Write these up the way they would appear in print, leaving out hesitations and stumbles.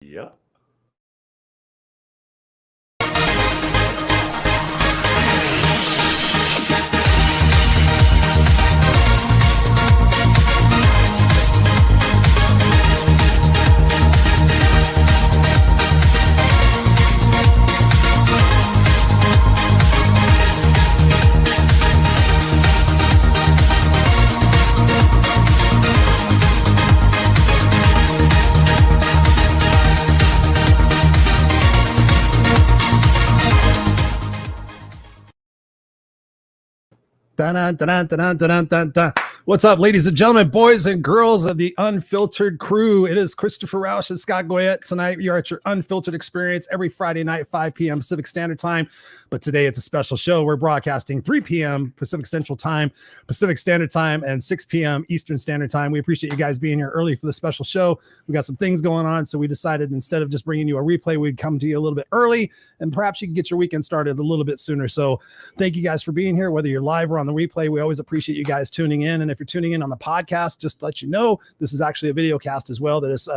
Yeah. Dun, dun, dun, dun, dun, dun, dun. What's up, ladies and gentlemen, boys and girls of the Unfiltered crew? It is Christopher Rausch and Scott Goyette. Tonight, you're at your Unfiltered experience every Friday night, 5 p.m. Pacific Standard Time. But today, it's a special show. We're broadcasting 3 p.m. Pacific Central Time, Pacific Standard Time, and 6 p.m. Eastern Standard Time. We appreciate you guys being here early for the special show. We got some things going on, so we decided instead of just bringing you a replay, we'd come to you a little bit early, and perhaps you can get your weekend started a little bit sooner. So thank you guys for being here, whether you're live or on the replay. We always appreciate you guys tuning in. And if you're tuning in on the podcast, just to let you know, this is actually a video cast as well that is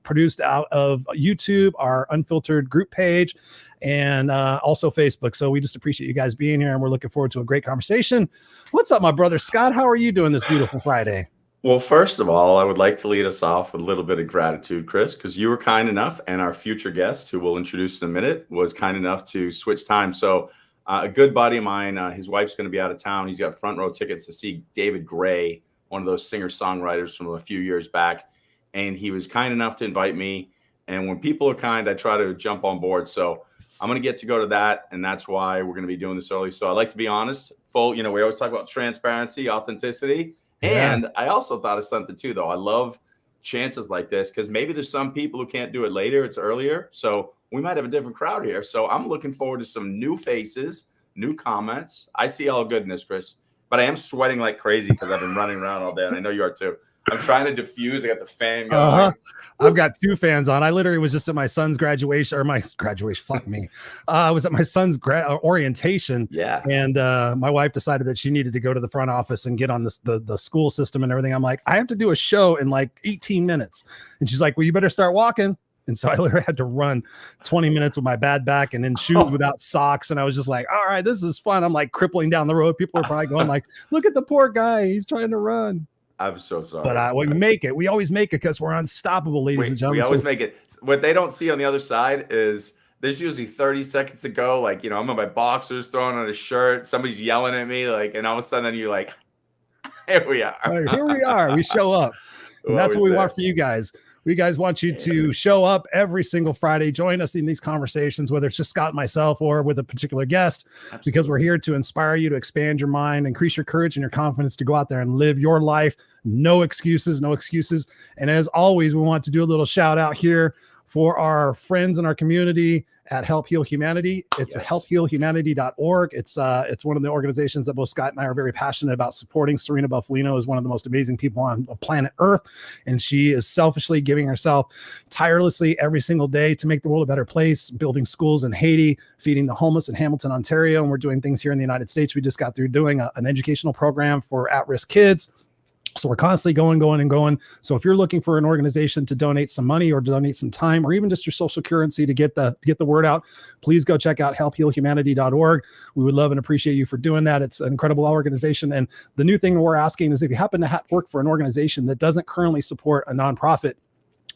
produced out of YouTube, our Unfiltered group page, and also Facebook. So we just appreciate you guys being here, and we're looking forward to a great conversation. What's up, my brother Scott? How are you doing this beautiful Friday? Well, first of all, I would like to lead us off with a little bit of gratitude, Chris, because you were kind enough, and our future guest, who we'll introduce in a minute, was kind enough to switch time. So a good buddy of mine, his wife's going to be out of town. He's got front row tickets to see David Gray, one of those singer-songwriters from a few years back. And he was kind enough to invite me. And when people are kind, I try to jump on board. So I'm going to get to go to that. And that's why we're going to be doing this early. So I like to be honest, full, we always talk about transparency, authenticity. Yeah. And I also thought of something too, though. I love chances like this because maybe there's some people who can't do it later. It's earlier. So we might have a different crowd here. So I'm looking forward to some new faces, new comments. I see all goodness, Chris, but I am sweating like crazy because I've been running around all day, and I know you are too. I'm trying to diffuse. I got the fan going. I've got two fans on. I literally was just at my son's graduation, or my graduation. Fuck me. I was at my son's orientation. Yeah. And my wife decided that she needed to go to the front office and get on the school system and everything. I'm like, I have to do a show in like 18 minutes. And she's like, well, you better start walking. And so I literally had to run 20 minutes with my bad back and in shoes without socks. And I was just like, all right, this is fun. I'm like crippling down the road. People are probably going like, look at the poor guy. He's trying to run. I'm so sorry. But we make it. We always make it because we're unstoppable, ladies and gentlemen. We always make it. What they don't see on the other side is there's usually 30 seconds to go. Like, I'm in my boxers throwing on a shirt. Somebody's yelling at me. Like, and all of a sudden you're like, here we are. Right, here we are. We show up. And that's what we want for you guys. We guys want you to show up every single Friday. Join us in these conversations, whether it's just Scott and myself or with a particular guest, because we're here to inspire you to expand your mind, increase your courage and your confidence to go out there and live your life. No excuses, no excuses. And as always, we want to do a little shout out here for our friends in our community at Help Heal Humanity. It's helphealhumanity.org. It's one of the organizations that both Scott and I are very passionate about supporting. Serena Buffalino is one of the most amazing people on planet Earth, and she is selfishly giving herself tirelessly every single day to make the world a better place, building schools in Haiti, feeding the homeless in Hamilton, Ontario, and we're doing things here in the United States. We just got through doing an educational program for at-risk kids. So we're constantly going. So if you're looking for an organization to donate some money or donate some time or even just your social currency to get the word out, please go check out helphealhumanity.org. We would love and appreciate you for doing that. It's an incredible organization. And the new thing we're asking is if you happen to work for an organization that doesn't currently support a nonprofit,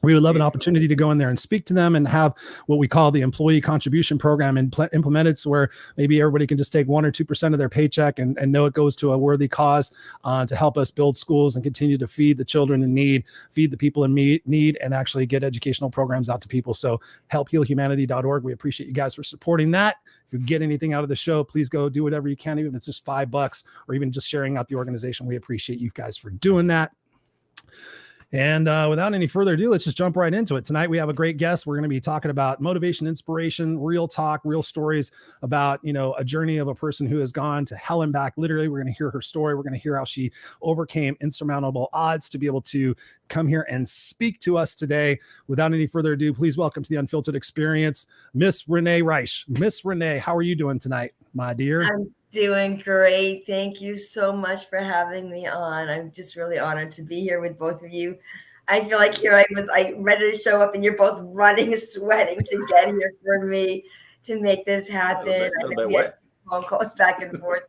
we would love an opportunity to go in there and speak to them and have what we call the employee contribution program implemented, so where maybe everybody can just take 1 or 2% of their paycheck and know it goes to a worthy cause to help us build schools and continue to feed the children in need, feed the people in need, and actually get educational programs out to people. So helphealhumanity.org. We appreciate you guys for supporting that. If you get anything out of the show, please go do whatever you can, even if it's just $5 or even just sharing out the organization. We appreciate you guys for doing that. And without any further ado, let's just jump right into it. Tonight, we have a great guest. We're going to be talking about motivation, inspiration, real talk, real stories about, a journey of a person who has gone to hell and back. Literally, we're going to hear her story. We're going to hear how she overcame insurmountable odds to be able to come here and speak to us today. Without any further ado, please welcome to the Unfiltered Experience, Miss Renee Reisch. Miss Renee, how are you doing tonight, my dear? I'm doing great. Thank you so much for having me on. I'm just really honored to be here with both of you. I feel like here I ready to show up and you're both running, sweating to get here for me to make this happen. A little bit wet. Phone calls back and forth.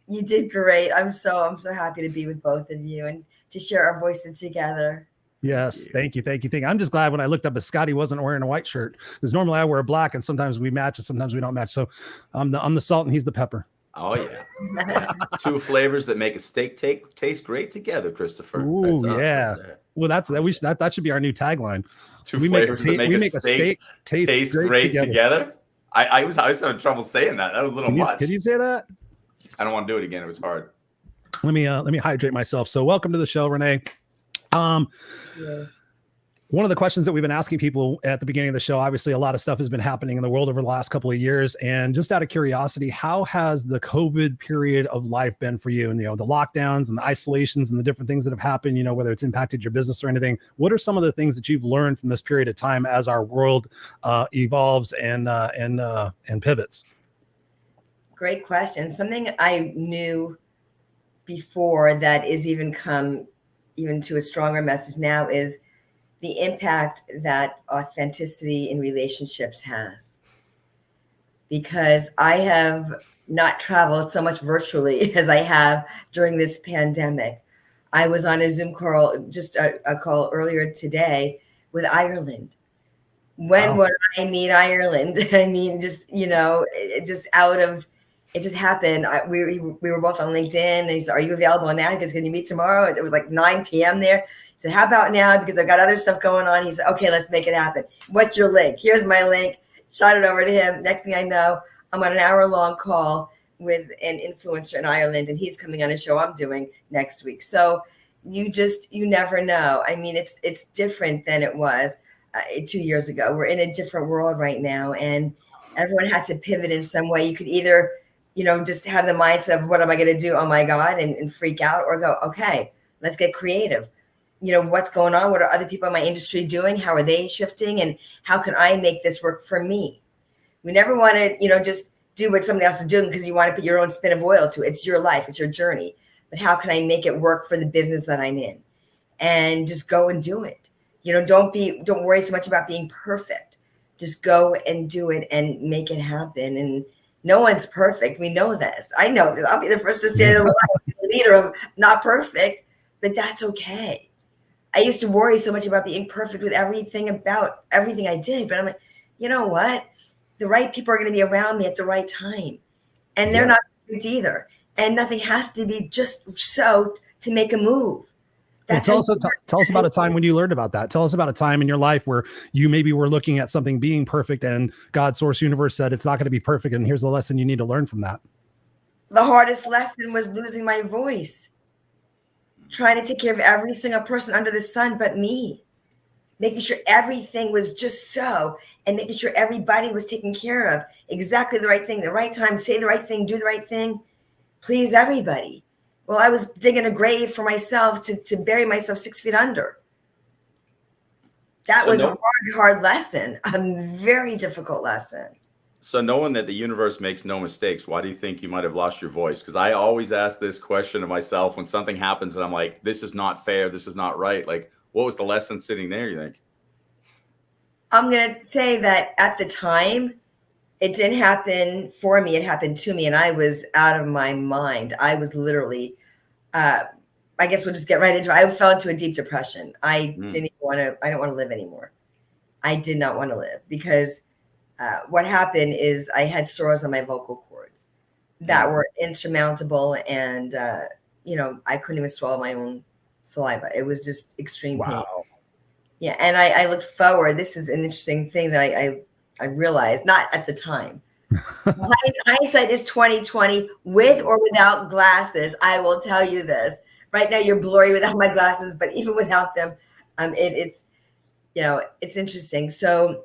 You did great. I'm so happy to be with both of you and to share our voices together. Yes, thank you. I'm just glad when I looked up as Scotty wasn't wearing a white shirt, because normally I wear black and sometimes we match and sometimes we don't match. So I'm the salt and he's the pepper. Oh yeah. Two flavors that make a steak taste great together, Christopher. Ooh, yeah. Well, that should be our new tagline. Two flavors that make a steak taste great together. I was having trouble saying that. That was a little much. Can you say that? I don't want to do it again. It was hard. Let me hydrate myself. So welcome to the show, Renee. One of the questions that we've been asking people at the beginning of the show, obviously a lot of stuff has been happening in the world over the last couple of years. And just out of curiosity, how has the COVID period of life been for you? And, the lockdowns and the isolations and the different things that have happened, whether it's impacted your business or anything, what are some of the things that you've learned from this period of time as our world evolves and pivots? Great question. Something I knew before that is even to a stronger message now is the impact that authenticity in relationships has. Because I have not traveled so much virtually as I have during this pandemic. I was on a Zoom call, just a call earlier today with Ireland. When would I meet Ireland? I mean, it just happened. We were both on LinkedIn and he said, "Are you available now? Because can you meet tomorrow?" It was like 9 p.m. there. I said, "How about now? Because I've got other stuff going on." He said, "Okay, let's make it happen. What's your link?" Here's my link. Shot it over to him. Next thing I know, I'm on an hour-long call with an influencer in Ireland, and he's coming on a show I'm doing next week. So you never know. I mean, it's different than it was 2 years ago. We're in a different world right now, and everyone had to pivot in some way. You could either, just have the mindset of what am I going to do? Oh my God, and freak out, or go, okay, let's get creative. What's going on? What are other people in my industry doing? How are they shifting? And how can I make this work for me? We never want to, just do what somebody else is doing because you want to put your own spin of oil to it. It's your life. It's your journey. But how can I make it work for the business that I'm in? And just go and do it. Don't worry so much about being perfect. Just go and do it and make it happen. And no one's perfect. We know this. I know this. I'll be the first to say the leader of not perfect, but that's okay. I used to worry so much about being perfect with everything I did. But I'm like, you know what? The right people are going to be around me at the right time. And they're not perfect either. And nothing has to be just so to make a move. Tell us about a time when you learned about that. Tell us about a time in your life where you maybe were looking at something being perfect and God, source, universe said it's not going to be perfect. And here's the lesson you need to learn from that. The hardest lesson was losing my voice. Trying to take care of every single person under the sun but me. Making sure everything was just so, and making sure everybody was taken care of. Exactly the right thing, the right time, say the right thing, do the right thing, please everybody. Well, I was digging a grave for myself to bury myself 6 feet under. That was a hard lesson, a very difficult lesson. So knowing that the universe makes no mistakes, why do you think you might have lost your voice? Because I always ask this question of myself when something happens and I'm like, this is not fair. This is not right. Like, what was the lesson sitting there, you think? I'm going to say that at the time, it didn't happen for me. It happened to me. And I was out of my mind. I was literally, I guess we'll just get right into it. I fell into a deep depression. I didn't want to live anymore. I did not want to live because what happened is I had sores on my vocal cords that were insurmountable. And, I couldn't even swallow my own saliva. It was just extreme pain. Yeah. And I looked forward. This is an interesting thing that I realized, not at the time. Hindsight is 20/20 with or without glasses. I will tell you this. Right now you're blurry without my glasses, but even without them, it's interesting. So,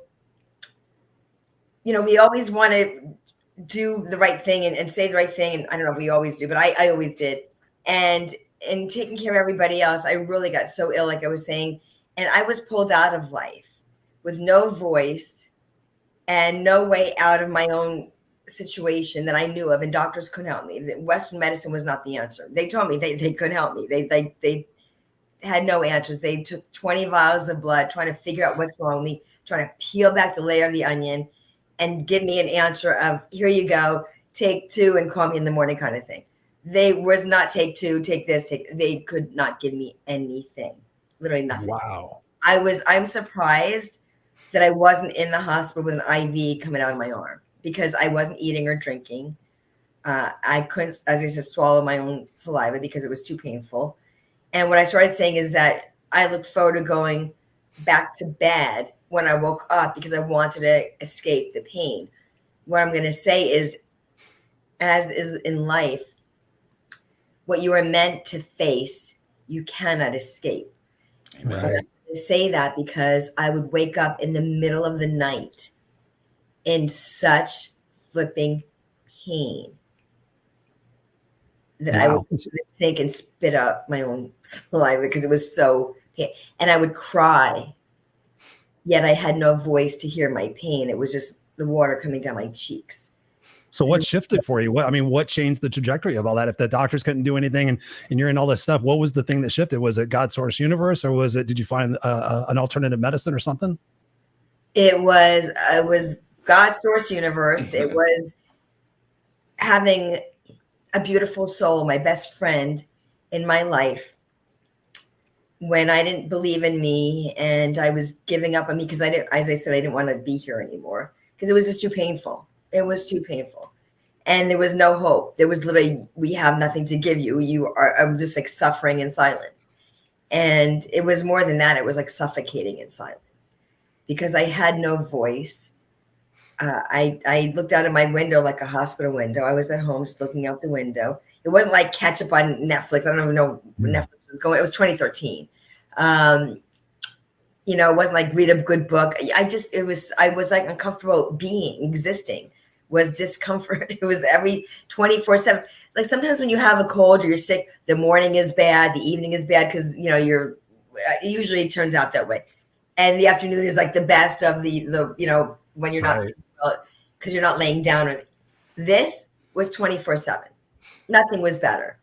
we always want to do the right thing and say the right thing. And I don't know if we always do, but I always did. And in taking care of everybody else, I really got so ill, like I was saying, and I was pulled out of life with no voice and no way out of my own situation that I knew of. And doctors couldn't help me. Western medicine was not the answer. They told me they couldn't help me. had no answers. They took 20 vials of blood, trying to figure out what's wrong with me, trying to peel back the layer of the onion and give me an answer of, here you go, take 2 and call me in the morning kind of thing. They was not take 2, take this, they could not give me anything, literally nothing. Wow. I'm surprised that I wasn't in the hospital with an IV coming out of my arm because I wasn't eating or drinking. I couldn't, as I said, swallow my own saliva because it was too painful. And what I started saying is that I look forward to going back to bed when I woke up because I wanted to escape the pain. What I'm going to say is, as is in life, what you are meant to face, you cannot escape. Right. And I say that because I would wake up in the middle of the night in such flipping pain that I would think and spit out my own saliva because it was so pain. And I would cry, yet I had no voice to hear my pain. It was just the water coming down my cheeks. So what shifted for you? What changed the trajectory of all that? If the doctors couldn't do anything and you're in all this stuff, what was the thing that shifted? Was it God source universe, or did you find an alternative medicine or something? It was God source universe. It was having a beautiful soul, my best friend in my life, when I didn't believe in me and I was giving up on me because I didn't want to be here anymore because it was just too painful. It was too painful. And there was no hope. There was literally, we have nothing to give you. I'm just like suffering in silence. And it was more than that. It was like suffocating in silence because I had no voice. I looked out of my window like a hospital window. I was at home just looking out the window. It wasn't like catch up on Netflix. I don't even know where Netflix was going. It was 2013. It wasn't like read a good book. I was like uncomfortable existing was discomfort. It was every 24/7. Like sometimes when you have a cold or you're sick, the morning is bad, the evening is bad because it usually turns out that way. And the afternoon is like the best of the when you're not because you're not laying down. This was 24/7. Nothing was better.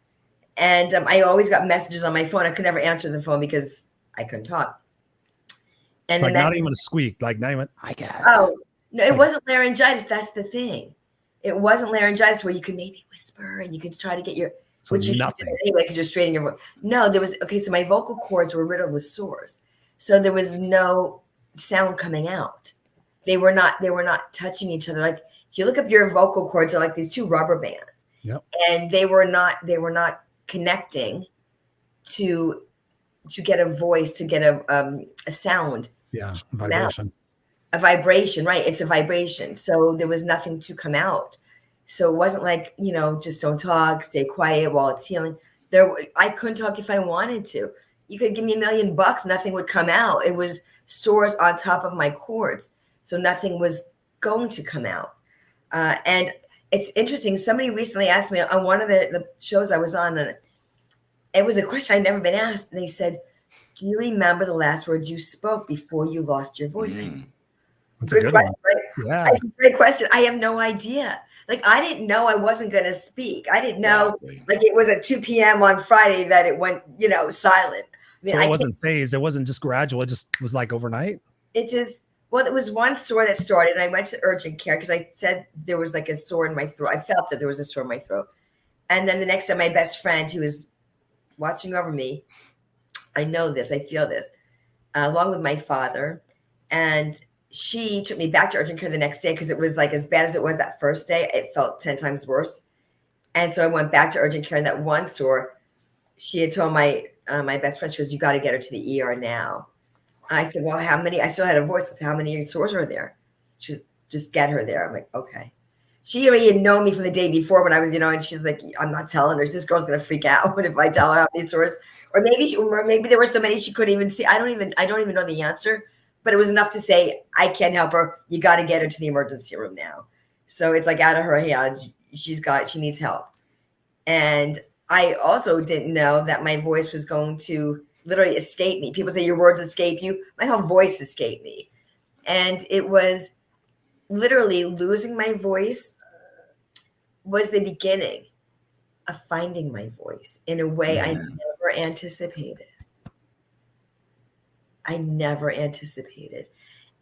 And I always got messages on my phone. I could never answer the phone because I couldn't talk. And like not even a squeak, like not even I got. Oh no, it wasn't laryngitis. That's the thing. It wasn't laryngitis where you could maybe whisper and you could try to get your which you should do anyway because you're straightening your voice. No, there was so my vocal cords were riddled with sores, so there was no sound coming out. They were not touching each other. Like if you look up your vocal cords, are like these 2 rubber bands, and they were not connecting to get a voice, to get a sound. Yeah, vibration. A vibration, right? It's a vibration. So there was nothing to come out. So it wasn't like, just don't talk, stay quiet while it's healing. I couldn't talk if I wanted to. You could give me $1 million, nothing would come out. It was sores on top of my cords. So nothing was going to come out. And it's interesting. Somebody recently asked me on one of the shows I was on, and it was a question I'd never been asked. And they said, do you remember the last words you spoke before you lost your voice? That's a good question, right? Yeah. Great question. I have no idea. Like, I didn't know I wasn't going to speak. I didn't know, like, it was at 2 p.m. on Friday that it went, silent. So it wasn't phased. It wasn't just gradual. It just was like overnight. It was one sore that started, and I went to urgent care because I said there was like a sore in my throat. I felt that there was a sore in my throat. And then the next day, my best friend who was watching over me, I know this, I feel this, along with my father, and she took me back to urgent care the next day because it was like as bad as it was that first day. It felt 10 times worse. And so I went back to urgent care, and that one sore, she had told my best friend, she goes, you got to get her to the ER now. I said, well, how many? I still had a voice. I said, how many sores are there? She just get her there. I'm like, okay. She already had known me from the day before when I was, and she's like, I'm not telling her. This girl's going to freak out if I tell her how many sores. Or maybe there were so many she couldn't even see. I don't even know the answer. But it was enough to say, I can't help her. You got to get her to the emergency room now. So it's like out of her hands. She needs help. And I also didn't know that my voice was going to literally escape me. People say your words escape you. My whole voice escaped me. And it was literally losing my voice was the beginning of finding my voice in a way I never anticipated. I never anticipated.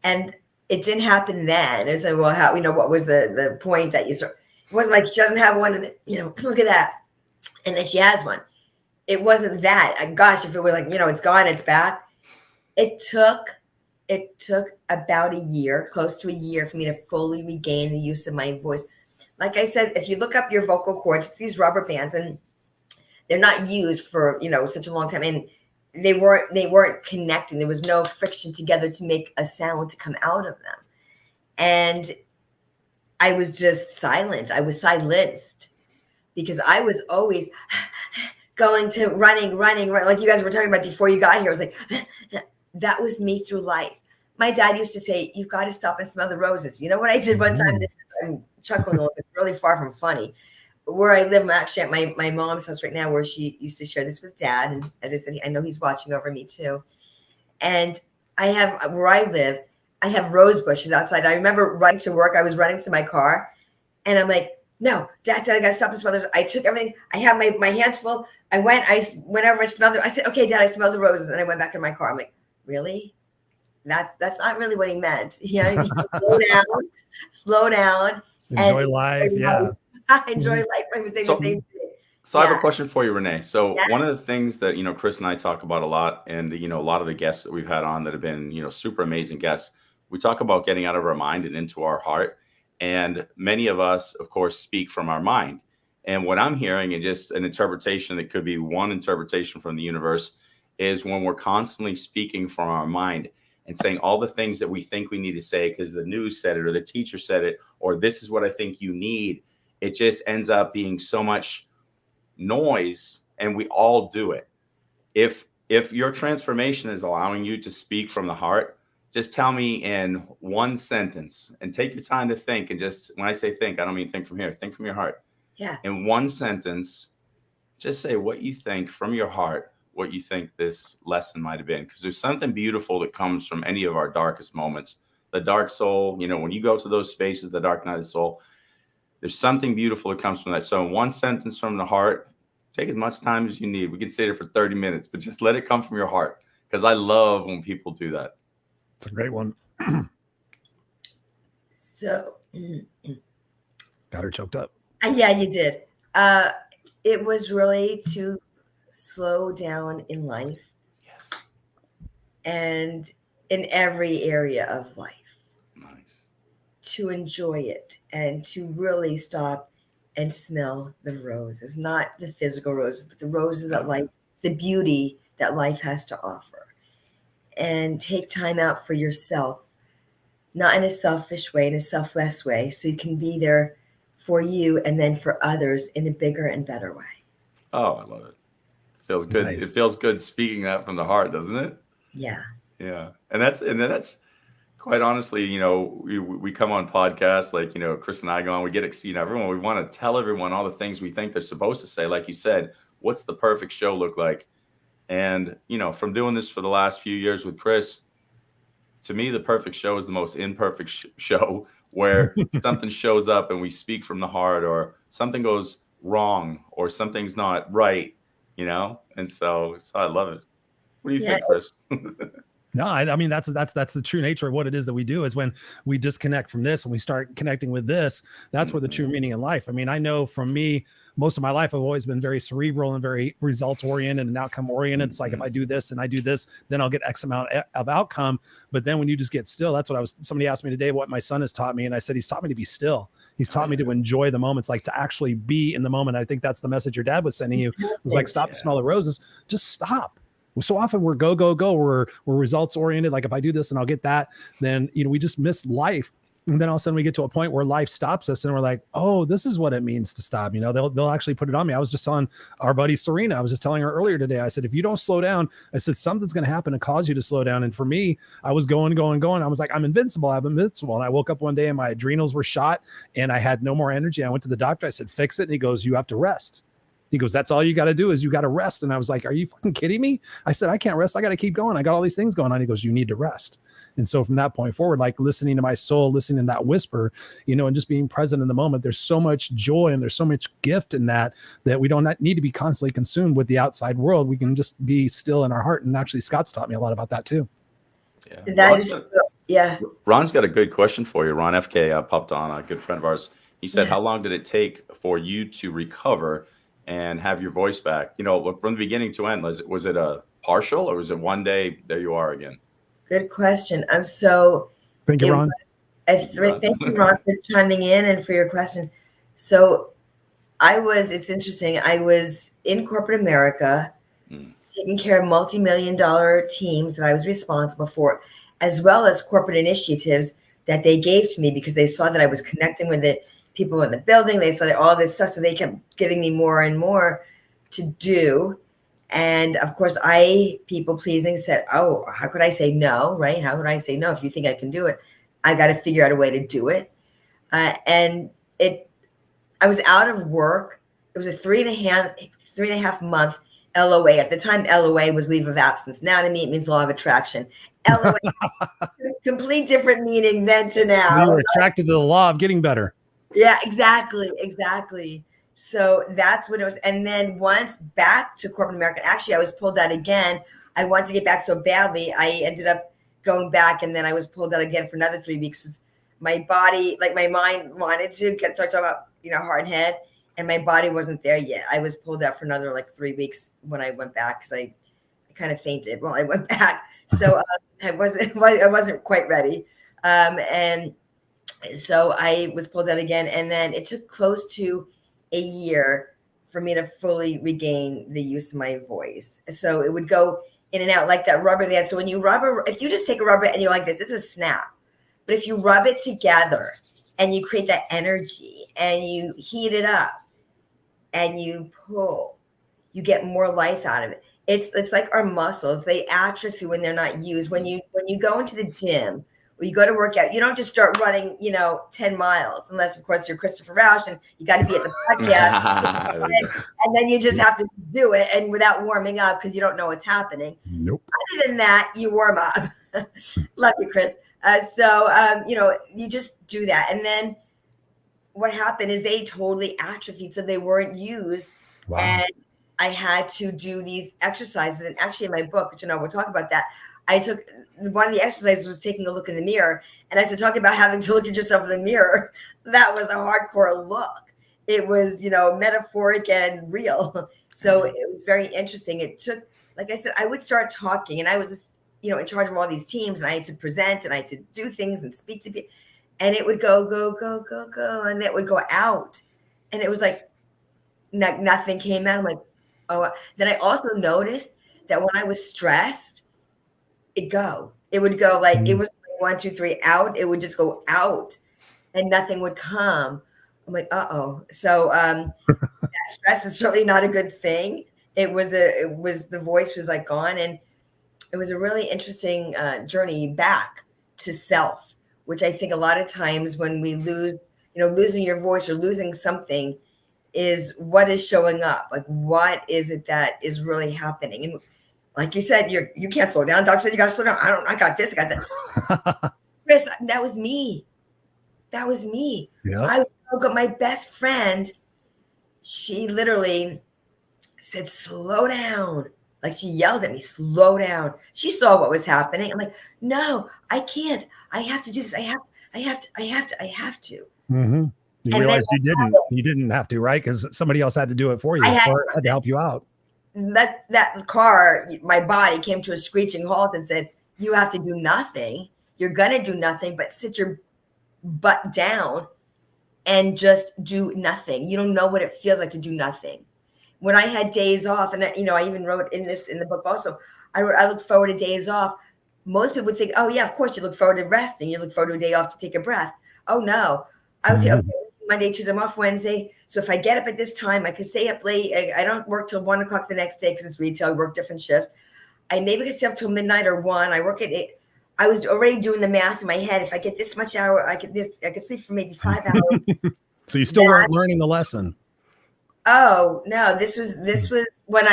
And it didn't happen then. It's like, well, how, what was the point that you start? It wasn't like she doesn't have one, and look at that. And then she has one. It wasn't that. Gosh, if it were like, it's gone, it's back. It took about a year, close to a year, for me to fully regain the use of my voice. Like I said, if you look up your vocal cords, it's these rubber bands, and they're not used for, such a long time. And they weren't connecting. There was no friction together to make a sound to come out of them. And I was just silent. I was silenced because I was always going to running. Like you guys were talking about before you got here. I was like, that was me through life. My dad used to say, you've got to stop and smell the roses. You know what I did one time? I'm chuckling a little bit, really far from funny. Where I live, I'm actually at my mom's house right now, where she used to share this with Dad. And as I said, I know he's watching over me too. And where I live, I have rose bushes outside. I remember running to work. I was running to my car, and I'm like, no, Dad said I got to stop and smell those. I took everything. I had my hands full. I went over and smelled them. I said, okay, Dad, I smell the roses. And I went back in my car. I'm like, really? That's not really what he meant. You slow down. Enjoy life. Yeah. Enjoy life. I would say the same thing. So I have a question for you, Renee. So one of the things that, Chris and I talk about a lot, and, a lot of the guests that we've had on that have been, super amazing guests, we talk about getting out of our mind and into our heart. And many of us, of course, speak from our mind. And what I'm hearing, and just an interpretation that could be one interpretation from the universe, is when we're constantly speaking from our mind and saying all the things that we think we need to say because the news said it, or the teacher said it, or this is what I think you need. It just ends up being so much noise, and we all do it. If your transformation is allowing you to speak from the heart, just tell me in one sentence, and take your time to think. And just, when I say think, I don't mean think from here, think from your heart. Yeah. In one sentence, just say what you think from your heart, what you think this lesson might have been. Because there's something beautiful that comes from any of our darkest moments. The dark soul, when you go to those spaces, the dark night of the soul, there's something beautiful that comes from that. So in one sentence from the heart, take as much time as you need. We can stay there for 30 minutes, but just let it come from your heart. Because I love when people do that. It's a great one. So. Got her choked up. Yeah, you did. It was really to slow down in life. Yes. And in every area of life. Nice. To enjoy it and to really stop and smell the roses, not the physical roses, but the roses that life, the beauty that life has to offer. And take time out for yourself, not in a selfish way, in a selfless way, so you can be there for you and then for others in a bigger and better way. Oh, I love it. Feels good. Nice. It feels good speaking that from the heart, doesn't it? Yeah. Yeah. And that's quite honestly, we come on podcasts like, Chris and I go on, we get, everyone, we want to tell everyone all the things we think they're supposed to say. Like you said, what's the perfect show look like? And, from doing this for the last few years with Chris, to me, the perfect show is the most imperfect show where something shows up and we speak from the heart, or something goes wrong, or something's not right, and so I love it. What do you think, Chris? No, I mean, that's the true nature of what it is that we do, is when we disconnect from this and we start connecting with this, that's where the true meaning in life. I mean, I know from me, most of my life, I've always been very cerebral and very results oriented and outcome oriented. It's like, if I do this and I do this, then I'll get X amount of outcome. But then when you just get still, that's what somebody asked me today, what my son has taught me. And I said, he's taught me to be still. He's taught me to enjoy the moments, like to actually be in the moment. I think that's the message your dad was sending you. It was like, stop to smell the roses. Just stop. So often we're go. We're results oriented. Like, if I do this and I'll get that, then, we just miss life. And then all of a sudden we get to a point where life stops us and we're like, oh, this is what it means to stop. They'll actually put it on me. I was just telling our buddy Serena, I was just telling her earlier today, I said, if you don't slow down, I said, something's going to happen to cause you to slow down. And for me, I was going. I was like, I'm invincible. And I woke up one day and my adrenals were shot and I had no more energy. I went to the doctor. I said, fix it. And he goes, you have to rest. He goes, that's all you got to do, is you got to rest. And I was like, are you fucking kidding me? I said, I can't rest. I got to keep going. I got all these things going on. He goes, you need to rest. And so from that point forward, like listening to my soul, listening to that whisper, and just being present in the moment, there's so much joy and there's so much gift in that we don't need to be constantly consumed with the outside world. We can just be still in our heart. And actually, Scott's taught me a lot about that too. Yeah. That is, yeah. Ron's got a good question for you. Ron FK popped on, a good friend of ours. He said, Yeah. how long did it take for you to recover and have your voice back? You know, from the beginning to end, was it a partial or was it one day, there you are again? Good question. So Thank you, Ron. Thank you, Ron, for chiming in and for your question. So it's interesting. I was in corporate America, taking care of multi-million-dollar teams that I was responsible for, as well as corporate initiatives that they gave to me because they saw that I was connecting with the people in the building. They saw that all this stuff, so they kept giving me more and more to do. And of course, people pleasing, said, oh, how could I say no, right? How could I say no if you think I can do it? I got to figure out a way to do it. I was out of work. It was a 3.5 month LOA. At the time, LOA was leave of absence. Now to me, it means law of attraction. LOA, complete different meaning then to now. You were attracted to the law of getting better. Yeah, exactly. So that's what it was. And then once back to corporate America, actually, I was pulled out again. I wanted to get back so badly. I ended up going back, and then I was pulled out again for another 3 weeks. My body, like my mind wanted to start talking about, hard head, and my body wasn't there yet. I was pulled out for another 3 weeks when I went back because I kind of fainted while I went back. So I wasn't quite ready. And so I was pulled out again, and then it took close to a year for me to fully regain the use of my voice. So it would go in and out like that rubber band. So when if you just take a rubber and you're like this is a snap. But if you rub it together and you create that energy and you heat it up and you pull, you get more life out of it. It's like our muscles, they atrophy when they're not used. When you go into the gym or you go to work out, you don't just start running, 10 miles, unless of course you're Christopher Rausch and you got to be at the podcast. and then you just have to do it and without warming up because you don't know what's happening. Nope. Other than that, you warm up. Love you, Chris. You just do that. And then what happened is they totally atrophied. So they weren't used. Wow. And I had to do these exercises. And actually in my book, which we'll talk about that, I took one of the exercises was taking a look in the mirror. And I said, talking about having to look at yourself in the mirror, that was a hardcore look. It was, metaphoric and real. So it was very interesting. It took, like I said, I would start talking and I was, in charge of all these teams and I had to present and I had to do things and speak to people and it would go. And it would go out. And it was like, nothing came out. I'm like, oh, then I also noticed that when I was stressed, it would go like, it was like 1, 2, 3 out. It would just go out and nothing would come. I'm like, So that stress is certainly not a good thing. The voice was like gone. And it was a really interesting journey back to self, which I think a lot of times when we lose, losing your voice or losing something is what is showing up. Like, what is it that is really happening? And like you said, you can't slow down. Doctor said you got to slow down. I got this. I got that. Chris, that was me. Yep. I woke up. My best friend, she literally said, slow down. Like she yelled at me, slow down. She saw what was happening. I'm like, no, I can't. I have to do this. I have to. Mm-hmm. You realized you didn't have to, right? Because somebody else had to do it for you or had to help you out. That car, my body came to a screeching halt and said, you have to do nothing. You're going to do nothing, but sit your butt down and just do nothing. You don't know what it feels like to do nothing. When I had days off, and I even wrote in the book also, I look forward to days off. Most people would think, oh yeah, of course you look forward to resting. You look forward to a day off to take a breath. Oh no, I would say, okay, Monday, Tuesday, I'm off Wednesday. So if I get up at this time, I could stay up late. I don't work till 1 o'clock the next day because it's retail. I work different shifts. I maybe could stay up till midnight or 1. I work at 8. I was already doing the math in my head. If I get this much hour, I could sleep for maybe 5 hours. So you still weren't learning the lesson. Oh no, this was when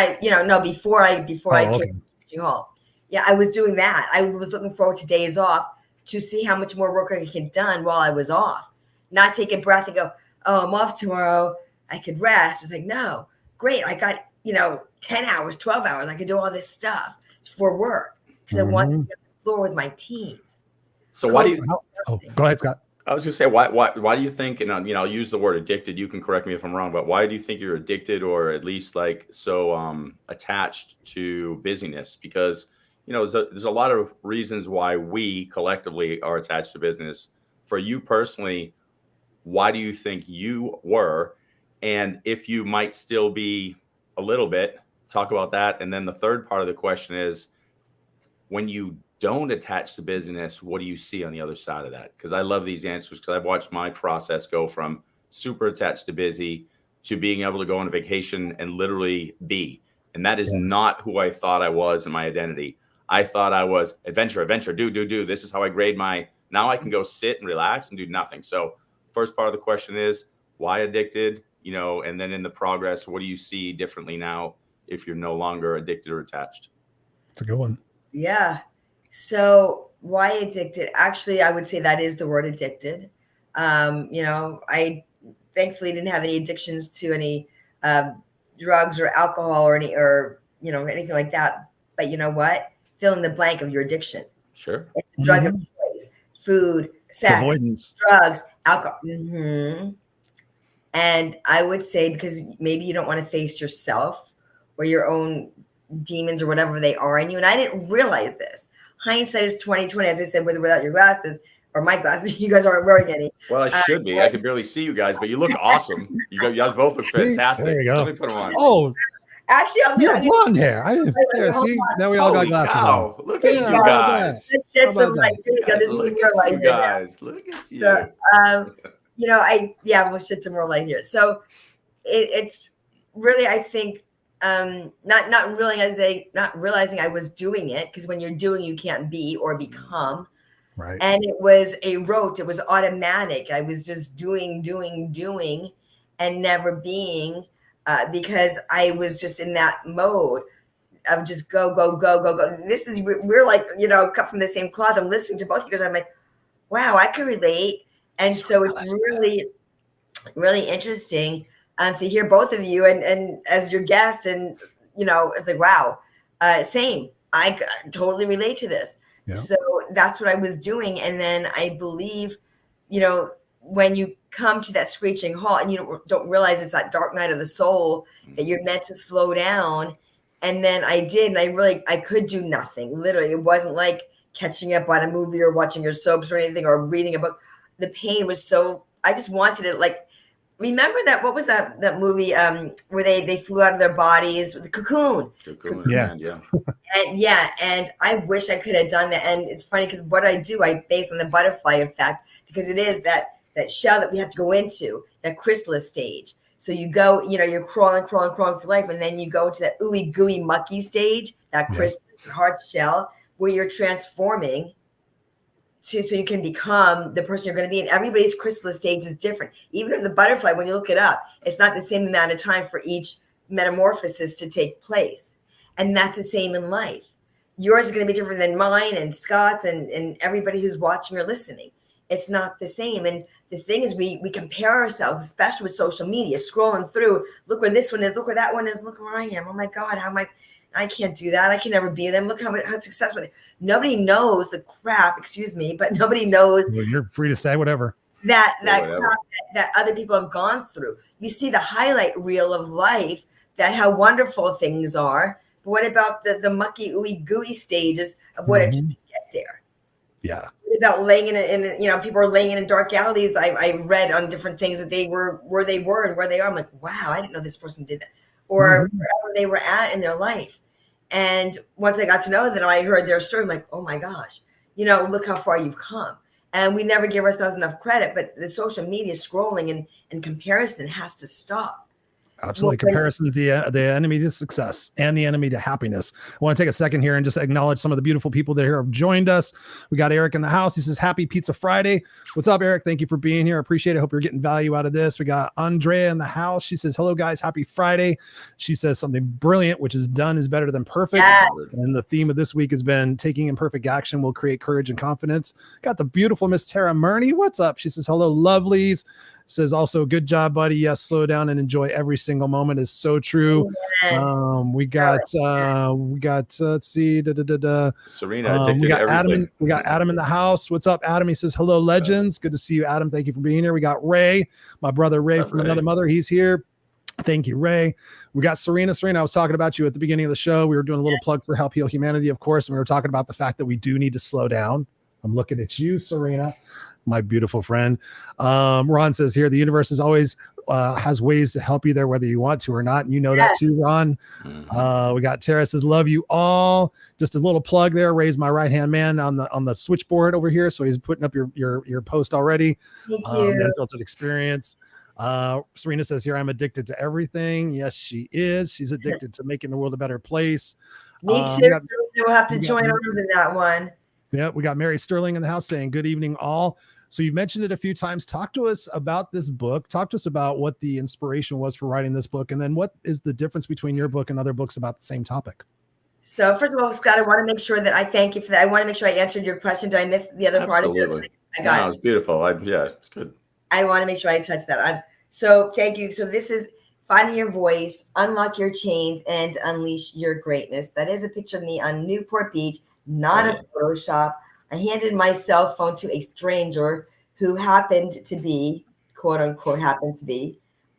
before I came to teaching hall. Yeah, I was doing that. I was looking forward to days off to see how much more work I could get done while I was off. Not take a breath and go, oh, I'm off tomorrow. I could rest. It's like, no, great. I got, 10 hours, 12 hours. I could do all this stuff for work because I wanted to floor with my teams. So why do you? Go ahead, Scott. I was going to say, why do you think, and I'll use the word addicted. You can correct me if I'm wrong, but why do you think you're addicted, or at least like so attached to busyness? Because there's a lot of reasons why we collectively are attached to business. For you personally, why do you think you were, and if you might still be a little bit? Talk about that. And then the third part of the question is, when you don't attach to business, what do you see on the other side of that? Because I love these answers, because I've watched my process go from super attached to busy to being able to go on a vacation and literally be. And that is not who I thought I was in my identity. I thought I was adventure, do. This is how I grade now I can go sit and relax and do nothing. So first part of the question is, why addicted? And then in the progress, what do you see differently now if you're no longer addicted or attached? It's a good one. Yeah. So why addicted? Actually, I would say that is the word addicted. I thankfully didn't have any addictions to any drugs or alcohol or anything like that. But you know what? Fill in the blank of your addiction. Sure. It's a drug of choice: food, sex, avoidance, drugs, alcohol. Mm-hmm. And I would say, because maybe you don't want to face yourself or your own demons or whatever they are in you. And I didn't realize this. Hindsight is 20/20, as I said, with or without your glasses, or my glasses. You guys aren't wearing any. Well, I should be. I can barely see you guys, but you look awesome. You guys both look fantastic. There you go. Let me put them on. Oh, actually, you have blonde hair. I didn't. There, see, now we all got glasses on. Look at you guys. Let's shed some light. Here we go. This is Look more at light you here now. guys. Look at you. So, we'll shed some more light here. So it's really, I think, not realizing I was doing it, because when you're doing, you can't be or become. Right. And it was a rote. It was automatic. I was just doing, and never being, because I was just in that mode of just go. We're like, cut from the same cloth. I'm listening to both of you guys. I'm like, wow, I can relate. And so it's really, really interesting to hear both of you and as your guest. And, it's like, wow, same. I totally relate to this. Yeah. So that's what I was doing. And then I believe, when you come to that screeching halt and you don't realize it's that dark night of the soul, that you're meant to slow down. And then I did, and I could do nothing. Literally, it wasn't like catching up on a movie or watching your soaps or anything or reading a book. The pain was so, I just wanted it. Like, remember that, what was that movie where they flew out of their bodies with the Cocoon? Yeah. And I wish I could have done that. And it's funny, because what I do, I base on the butterfly effect, because it is that shell that we have to go into, that chrysalis stage. So you go, you're crawling through life, and then you go into that ooey gooey mucky stage, that chrysalis hard shell, where you're transforming so you can become the person you're going to be. And everybody's chrysalis stage is different. Even if the butterfly, when you look it up, it's not the same amount of time for each metamorphosis to take place. And that's the same in life. Yours is going to be different than mine and Scott's and everybody who's watching or listening. It's not the same. And the thing is, we compare ourselves, especially with social media, scrolling through. Look where this one is. Look where that one is. Look where I am. Oh my God, I can't do that. I can never be them. Look how successful. Nobody knows the crap, excuse me, but nobody knows. Well, you're free to say whatever. That crap that other people have gone through. You see the highlight reel of life, that how wonderful things are. But what about the mucky, ooey gooey stages of what it took to get there? Yeah. About laying in people are laying in dark alleys. I read on different things that they were where they were and where they are. I'm like, wow, I didn't know this person did that. Or wherever they were at in their life. And once I got to know them, I heard their story. I'm like, oh my gosh, look how far you've come. And we never give ourselves enough credit, but the social media scrolling and comparison has to stop. Absolutely. Comparison is the enemy to success and the enemy to happiness. I want to take a second here and just acknowledge some of the beautiful people that have joined us. We got Eric in the house. He says, happy Pizza Friday. What's up, Eric? Thank you for being here. I appreciate it. Hope you're getting value out of this. We got Andrea in the house. She says, hello, guys. Happy Friday. She says something brilliant, which is done is better than perfect. Yes. And the theme of this week has been taking imperfect action will create courage and confidence. Got the beautiful Miss Tara Murney. What's up? She says, hello, lovelies. says also, good job, buddy. Yes, slow down and enjoy every single moment is so true. We got let's see. Serena addicted We got to everything. we got Adam in the house. What's up, Adam? He says, hello, legends. Good to see you, Adam. Thank you for being here. We got Ray, my brother Ray from another mother. He's here. Thank you, Ray. We got Serena. Serena, I was talking about you at the beginning of the show. We were doing a little plug for Help Heal Humanity, of course, and we were talking about the fact that we do need to slow down. I'm looking at you, Serena, my beautiful friend. Ron says here, the universe is always has ways to help you there, whether you want to or not. And you know that too, Ron. We got Tara says, love you all. Just a little plug there. Ray's my right-hand man on the switchboard over here. So he's putting up your post already. Thank you. Unfiltered experience. Serena says here, I'm addicted to everything. Yes, she is. She's addicted to making the world a better place. Me too. We'll have to join arms in that one. Yeah, we got Mary Sterling in the house saying good evening all. So you've mentioned it a few times. Talk to us about this book. Talk to us about what the inspiration was for writing this book. And then what is the difference between your book and other books about the same topic? So first of all, Scott, I want to make sure that I thank you for that. I want to make sure I answered your question. Did I miss the other part of it? I got it. It was beautiful. It's good. I want to make sure I touch that. So thank you. So this is Finding Your Voice, Unlock Your Chains, and Unleash Your Greatness. That is a picture of me on Newport Beach, not a Photoshop. I handed my cell phone to a stranger who happened to be, quote unquote,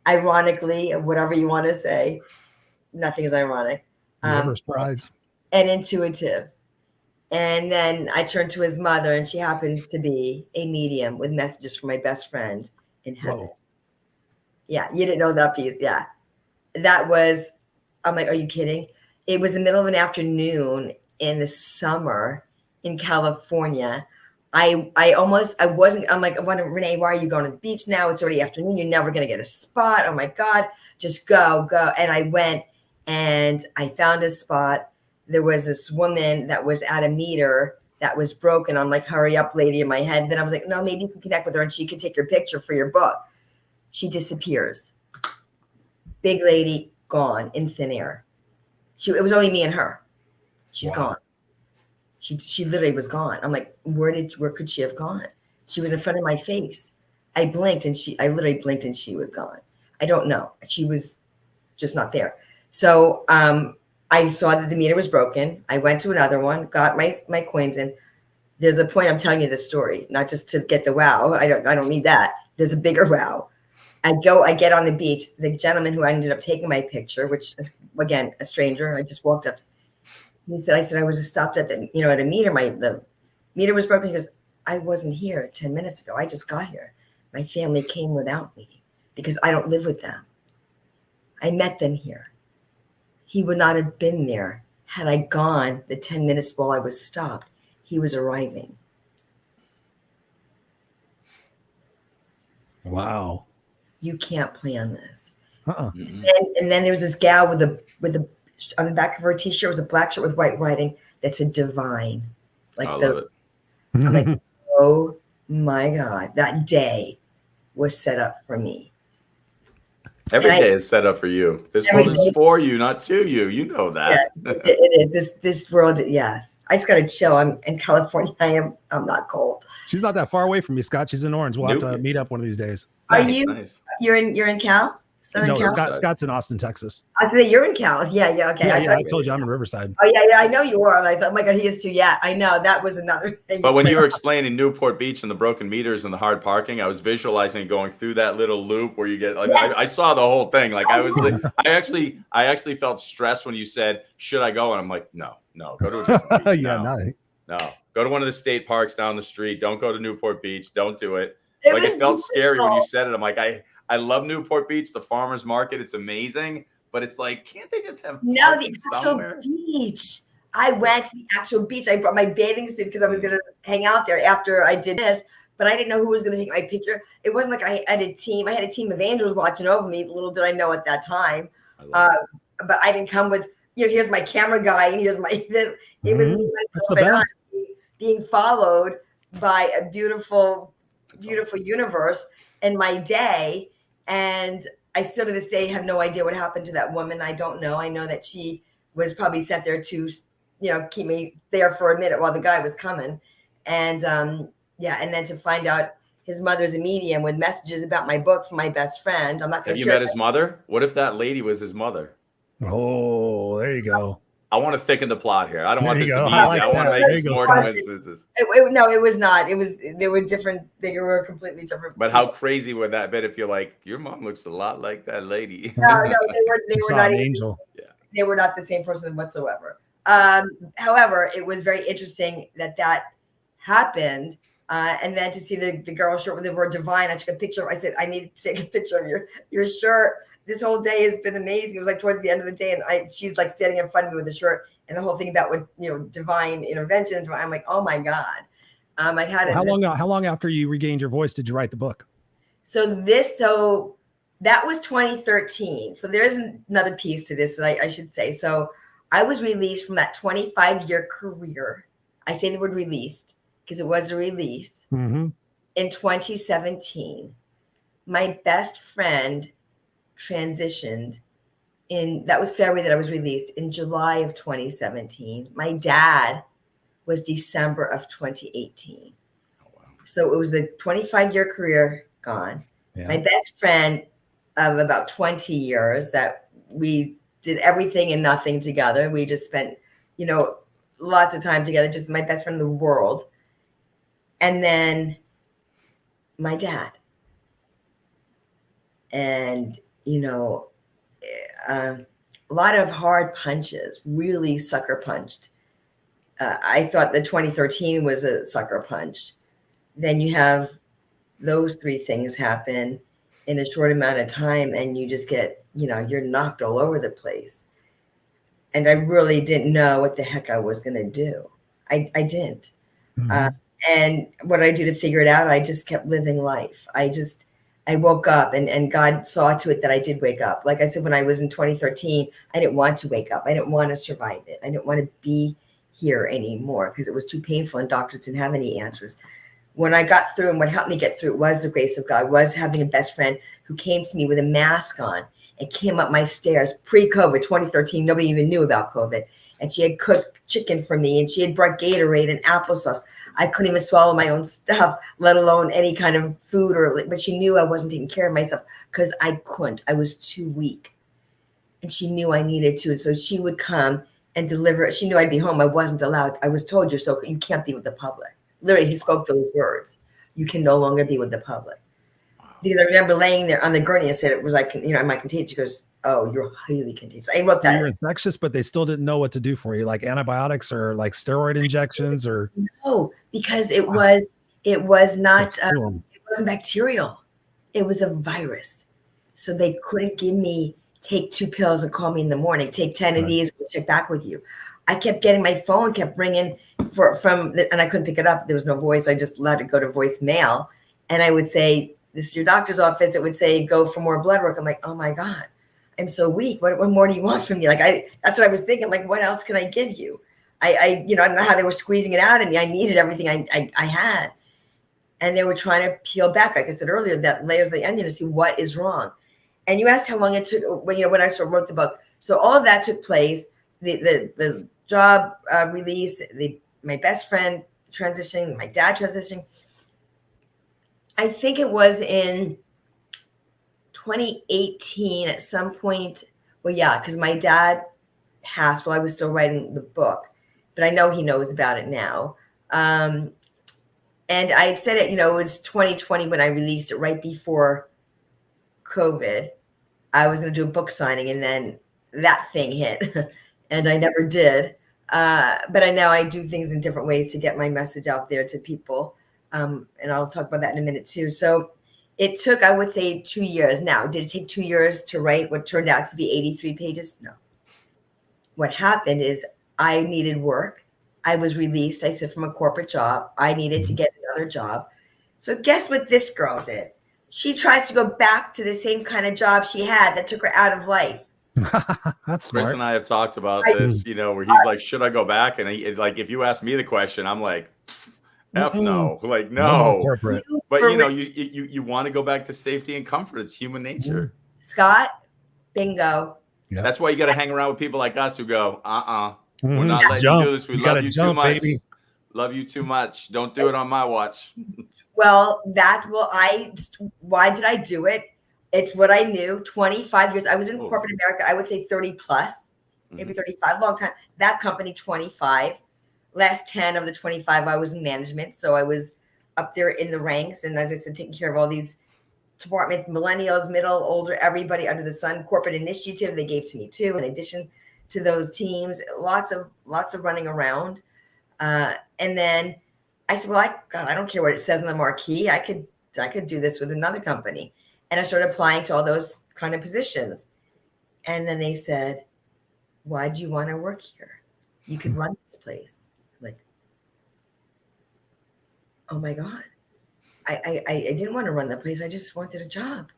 ironically, whatever you want to say, nothing is ironic, Never surprise. and intuitive. And then I turned to his mother, and she happens to be a medium with messages from my best friend in heaven. Whoa. Yeah, you didn't know that piece. Yeah. That was, I'm like, are you kidding? It was the middle of an afternoon in the summer in California. I'm like, Renee, why are you going to the beach now? It's already afternoon. You're never going to get a spot. Oh my God, just go. And I went and I found a spot. There was this woman that was at a meter that was broken. I'm like, hurry up, lady, in my head. Then I was like, no, maybe you can connect with her and she could take your picture for your book. She disappears. Big lady, gone in thin air. It was only me and her. She's gone. She literally was gone. I'm like, where could she have gone? She was in front of my face. I literally blinked and she was gone. I don't know. She was just not there. So I saw that the meter was broken. I went to another one, got my coins in. There's a point I'm telling you this story, not just to get the wow. I don't need that. There's a bigger wow. I get on the beach. The gentleman who ended up taking my picture, which again, a stranger, I just walked up. I said, I was stopped at at a meter. The meter was broken. He goes, I wasn't here 10 minutes ago. I just got here. My family came without me because I don't live with them. I met them here. He would not have been there had I gone the 10 minutes while I was stopped. He was arriving. Wow. You can't plan this. Mm-hmm. And then there was this gal with a on the back of her t-shirt was a black shirt with white writing that said divine. I love it. I'm like, oh my God, that day was set up for me. Every day is set up for you. This world is for you, not to you. You know that. Yeah, it is. This world, yes. I just gotta chill. I'm in California. I'm not cold. She's not that far away from me, Scott. She's in Orange. We'll have to meet up one of these days. Are you? Nice. You're in Cal? No, Cal? Scott's in Austin, Texas. I say you're in Cal. Yeah. Okay. I told you I'm in Riverside. Oh yeah. I know you are. And I thought, oh my God, he is too. Yeah, I know. That was another thing. But when you were explaining Newport Beach and the broken meters and the hard parking, I was visualizing going through that little loop where you get. Like, I saw the whole thing. Like I actually felt stressed when you said, "Should I go?" And I'm like, no, go to a different beach. No, go to one of the state parks down the street. Don't go to Newport Beach. Don't do it. It felt scary when you said it. I'm like, I love Newport Beach, the farmers market. It's amazing, but it's like, can't they just have the actual beach? I went to the actual beach. I brought my bathing suit because I was going to hang out there after I did this, but I didn't know who was going to take my picture. It wasn't like I had a team. I had a team of angels watching over me. Little did I know at that time. But I didn't come with, here's my camera guy and here's this. It was being followed by a beautiful universe in my day. And I still to this day have no idea what happened to that woman. I don't know. I know that she was probably sent there to, keep me there for a minute while the guy was coming. And and then to find out his mother's a medium with messages about my book from my best friend. I'm not going to share. Have you met his mother? What if that lady was his mother? Oh, there you go. I want to thicken the plot here. I don't want this to be easy. I want to make more coincidences. No, it was not. They were different. They were completely different. But how crazy would that be if you're like, your mom looks a lot like that lady? No, they were not an angel. They were not the same person whatsoever. However, it was very interesting that happened. And then to see the girl shirt with the word divine, I took a picture. I said, I need to take a picture of your shirt. This whole day has been amazing. It was like towards the end of the day, and she's like standing in front of me with the shirt and the whole thing about what, divine intervention. I'm like, oh my God. I had it. How long after you regained your voice did you write the book? So that was 2013. So there is another piece to this that I should say. So I was released from that 25-year career. I say the word released because it was a release in 2017. My best friend transitioned that was February that I was released in July of 2017. My dad was December of 2018. Oh, wow. So it was the 25-year career gone. Yeah. My best friend of about 20 years that we did everything and nothing together. We just spent, lots of time together, just my best friend in the world. And then my dad. And, a lot of hard punches, really sucker punched. I thought the 2013 was a sucker punch. Then you have those three things happen in a short amount of time, and you just get, you're knocked all over the place. And I really didn't know what the heck I was going to do. I didn't. Mm-hmm. And what I do to figure it out, I just kept living life. I woke up and God saw to it that I did wake up. Like I said, when I was in 2013, I didn't want to wake up. I didn't want to survive it. I didn't want to be here anymore because it was too painful and doctors didn't have any answers. When I got through, and what helped me get through it was the grace of God, was having a best friend who came to me with a mask on and came up my stairs pre-COVID, 2013. Nobody even knew about COVID. And she had cooked chicken for me, and she had brought Gatorade and applesauce. I couldn't even swallow my own stuff, let alone any kind of food, but she knew I wasn't taking care of myself because I couldn't. I was too weak. And she knew I needed to. And so she would come and deliver. She knew I'd be home. I wasn't allowed. I was told, you can't be with the public. Literally, he spoke those words. You can no longer be with the public. Because I remember laying there on the gurney and said, it was like, am I contagious? She goes, oh, you're highly contagious. I wrote that. You're infectious, but they still didn't know what to do for you, like antibiotics or like steroid injections or. No, because it was not, it wasn't bacterial. It was a virus. So they couldn't give me, take 2 pills and call me in the morning, take 10 of these, we'll check back with you. I kept getting, my phone kept ringing and I couldn't pick it up. There was no voice. I just let it go to voicemail. And I would say, this is your doctor's office. It would say, go for more blood work. I'm like, oh my God, I'm so weak. What more do you want from me? That's what I was thinking. Like, what else can I give you? I don't know how they were squeezing it out of me. I needed everything I had. And they were trying to peel back, like I said earlier, that layers of the onion to see what is wrong. And you asked how long it took when I sort of wrote the book. So all of that took place. The job release, my best friend transitioning, my dad transitioning. I think it was in 2018 at some point. Well, yeah, because my dad passed while I was still writing the book, but I know he knows about it now. And I said it, it was 2020 when I released it, right before COVID. I was going to do a book signing, and then that thing hit, and I never did. But I know I do things in different ways to get my message out there to people. And I'll talk about that in a minute too. So it took, I would say, 2 years. Now, did it take 2 years to write what turned out to be 83 pages? No. What happened is I needed work. I was released, I said, from a corporate job. I needed to get another job. So guess what this girl did? She tries to go back to the same kind of job she had that took her out of life. That's smart. Chris and I have talked about this, where he's like, should I go back? And if you ask me the question, I'm like, F no, like no. But you want to go back to safety and comfort. It's human nature. Scott, bingo. Yep. That's why you got to hang around with people like us who go, we're not letting you do this. We love you too much. Baby. Love you too much. Don't do it on my watch. Well, why did I do it? It's what I knew. 25 years. I was in corporate America. I would say 30 plus, maybe 35, long time. That company, 25. Last 10 of the 25, I was in management. So I was up there in the ranks. And as I said, taking care of all these departments, millennials, middle, older, everybody under the sun. Corporate initiative they gave to me too, in addition to those teams. Lots of running around. And then I said, well, I don't care what it says on the marquee. I could do this with another company. And I started applying to all those kind of positions. And then they said, why do you want to work here? You could run this place. I'm like, oh my God. I didn't want to run the place. I just wanted a job.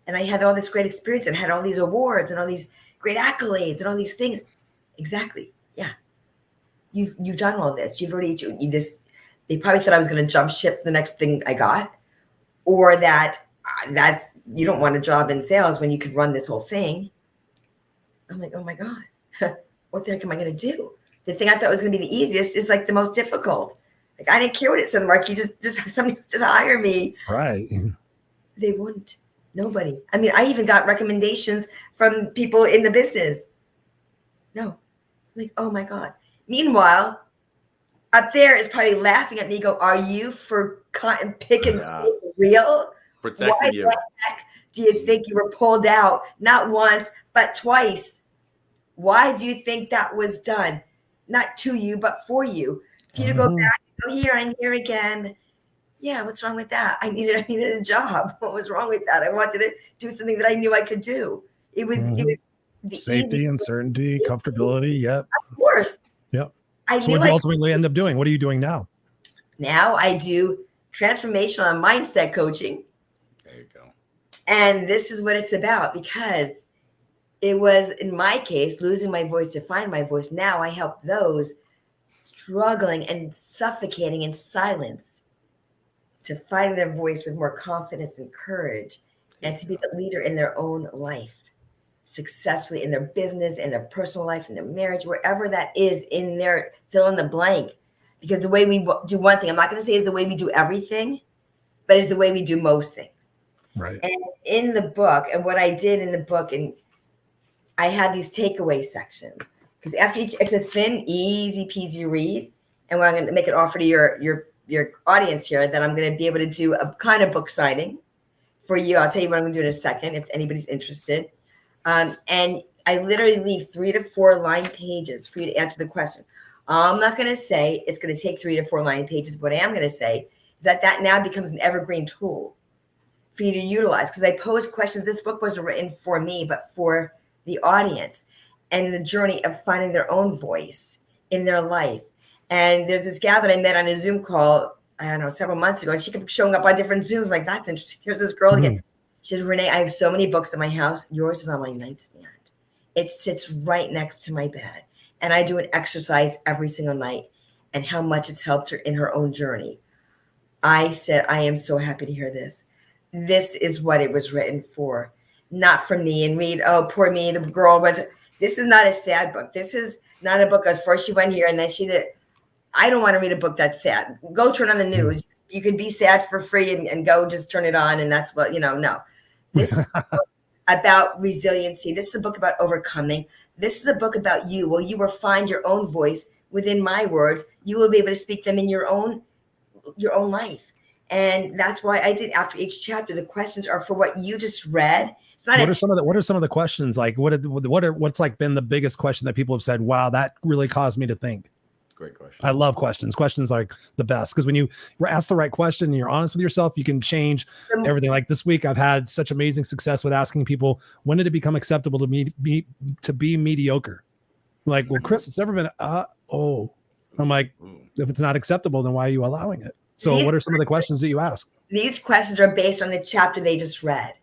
And I had all this great experience and had all these awards and all these great accolades and all these things. Exactly. Yeah. You've done all this. You've already this. They probably thought I was going to jump ship the next thing I got, or that's you don't want a job in sales when you could run this whole thing. I'm like, oh my God, what the heck am I going to do? The thing I thought was going to be the easiest is like the most difficult. Like I didn't care what it said in the marquee. Just somebody just hire me. Right. They wouldn't. Nobody. I mean, I even got recommendations from people in the business. No. I'm like, oh my God. Meanwhile, up there is probably laughing at me. Go, are you for cotton picking real? Protecting you. Why the heck do you think you were pulled out not once but twice? Why do you think that was done? Not to you, but for you. For you to go back, go here, I'm here again. Yeah, what's wrong with that? I needed a job. What was wrong with that? I wanted to do something that I knew I could do. It was the safety, uncertainty, comfortability. Yep. Of course. Yep. So what do you ultimately end up doing? What are you doing now? Now I do transformational and mindset coaching. There you go. And this is what it's about, because it was, in my case, losing my voice to find my voice. Now I help those struggling and suffocating in silence to find their voice with more confidence and courage, and to be the leader in their own life, successfully in their business, in their personal life, in their marriage, wherever that is in their fill in the blank. Because the way we do one thing, I'm not going to say is the way we do everything, but is the way we do most things. Right. And in the book, and what I did in the book, and I had these takeaway sections, because after each, it's a thin, easy peasy read. And what I'm going to make an offer to your audience here, that I'm going to be able to do a kind of book signing for you. I'll tell you what I'm going to do in a second if anybody's interested. And I literally leave 3 to 4 line pages for you to answer the question. I'm not going to say it's going to take 3 to 4 line pages. What I am going to say is that now becomes an evergreen tool for you to utilize, because I pose questions. This book wasn't written for me, but for the audience and the journey of finding their own voice in their life. And there's this gal that I met on a Zoom call, I don't know, several months ago, and she kept showing up on different Zooms. I'm like, that's interesting. Here's this girl again. She says, Renee, I have so many books in my house. Yours is on my nightstand. It sits right next to my bed. And I do an exercise every single night, and how much it's helped her in her own journey. I said, I am so happy to hear this. This is what it was written for, not for me and read, oh, poor me, the girl went. This is not a sad book. This is not a book as first she went here and then she did. I don't want to read a book that's sad. Go turn on the news. You can be sad for free and go just turn it on. And that's what, no. This is a book about resiliency. This is a book about overcoming. This is a book about you. Well, you will find your own voice within my words. You will be able to speak them in your own life. And that's why I did, after each chapter, the questions are for what you just read. It's not what are some of the questions? Like what's like been the biggest question that people have said, wow, that really caused me to think? Great question. I love questions. Questions are the best, because when you ask the right question and you're honest with yourself, you can change everything. Like this week, I've had such amazing success with asking people, when did it become acceptable to be mediocre? Like, well, Chris, it's never been. I'm like, if it's not acceptable, then why are you allowing it? So what are some of the questions that you ask? These questions are based on the chapter they just read.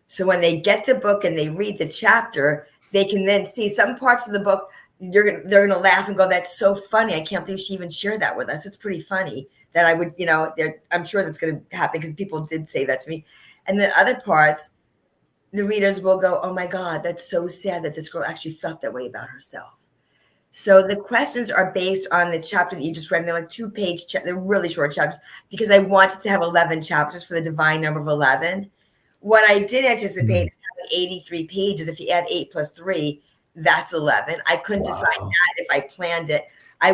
So when they get the book and they read the chapter, they can then see some parts of the book. They're gonna laugh and go, that's so funny. I can't believe she even shared that with us. It's pretty funny that I would, I'm sure that's gonna happen because people did say that to me. And then other parts, the readers will go, oh my God, that's so sad that this girl actually felt that way about herself. So the questions are based on the chapter that you just read. And they're like 2-page, they're really short chapters because I wanted to have 11 chapters for the divine number of 11. What I did anticipate is having 83 pages. If you add 8 plus 3, that's 11. I couldn't decide that if I planned it.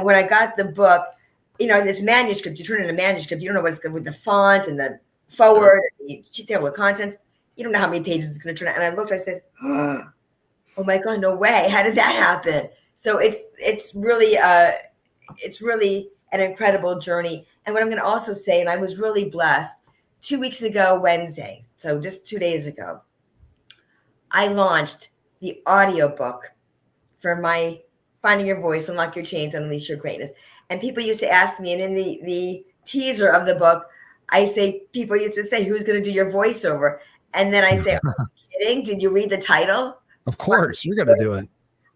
When I got the book, this manuscript, you turn in a manuscript, you don't know what it's going to with the font and the forward, and the sheet table of contents. You don't know how many pages it's going to turn out. And I looked, I said, oh my God, no way. How did that happen? So it's really an incredible journey. And what I'm going to also say, and I was really blessed, 2 weeks ago, Wednesday, so just 2 days ago, I launched the audiobook for my Finding Your Voice, Unlock Your Chains, and Unleash Your Greatness. And people used to ask me, and in the teaser of the book, people used to say, who's going to do your voiceover? And then I say, are you kidding? Did you read the title? Of course, you're going to do it.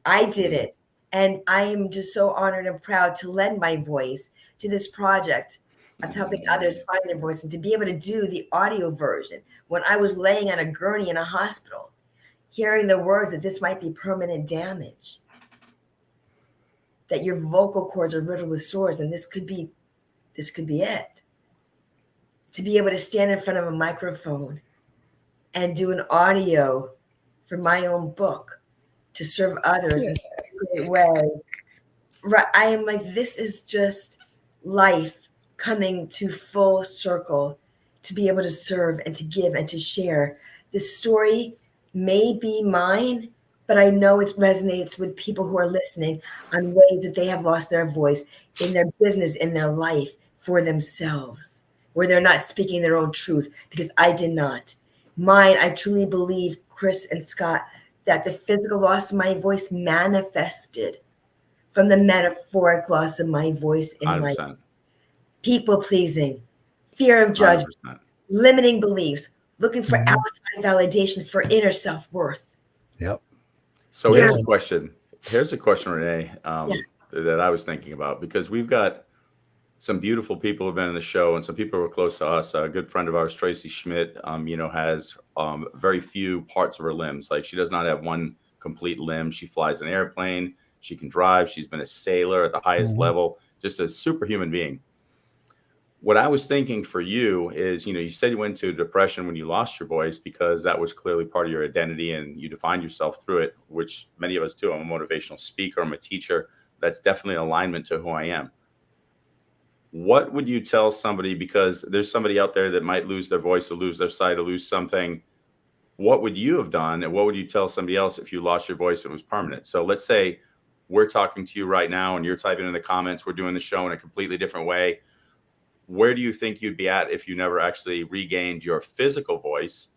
I did it. And I am just so honored and proud to lend my voice to this project of helping others find their voice and to be able to do the audio version. When I was laying on a gurney in a hospital, hearing the words that this might be permanent damage, that your vocal cords are riddled with sores, and this could be it. To be able to stand in front of a microphone and do an audio for my own book to serve others in a great way. Right. I am like, this is just life coming to full circle to be able to serve and to give and to share. This story may be mine, but I know it resonates with people who are listening on ways that they have lost their voice in their business, in their life, for themselves, where they're not speaking their own truth, because I did not. Mine, I truly believe, Chris and Scott, that the physical loss of my voice manifested from the metaphoric loss of my voice in 100%. life. People pleasing, fear of judgment, 100%. Limiting beliefs, looking for outside validation for inner self-worth. Yep. So here's a question. Renee, that I was thinking about, because we've got some beautiful people who've been in the show and some people who are close to us. A good friend of ours, Tracy Schmidt, has very few parts of her limbs. Like, she does not have one complete limb. She flies an airplane. She can drive. She's been a sailor at the highest level, just a superhuman being. What I was thinking for you is, you said you went into depression when you lost your voice, because that was clearly part of your identity and you defined yourself through it, which many of us do. I'm a motivational speaker. I'm a teacher. That's definitely an alignment to who I am. What would you tell somebody, because there's somebody out there that might lose their voice or lose their sight or lose something? What would you have done? And what would you tell somebody else if you lost your voice and it was permanent? So let's say we're talking to you right now and you're typing in the comments, we're doing the show in a completely different way. Where do you think you'd be at if you never actually regained your physical voice?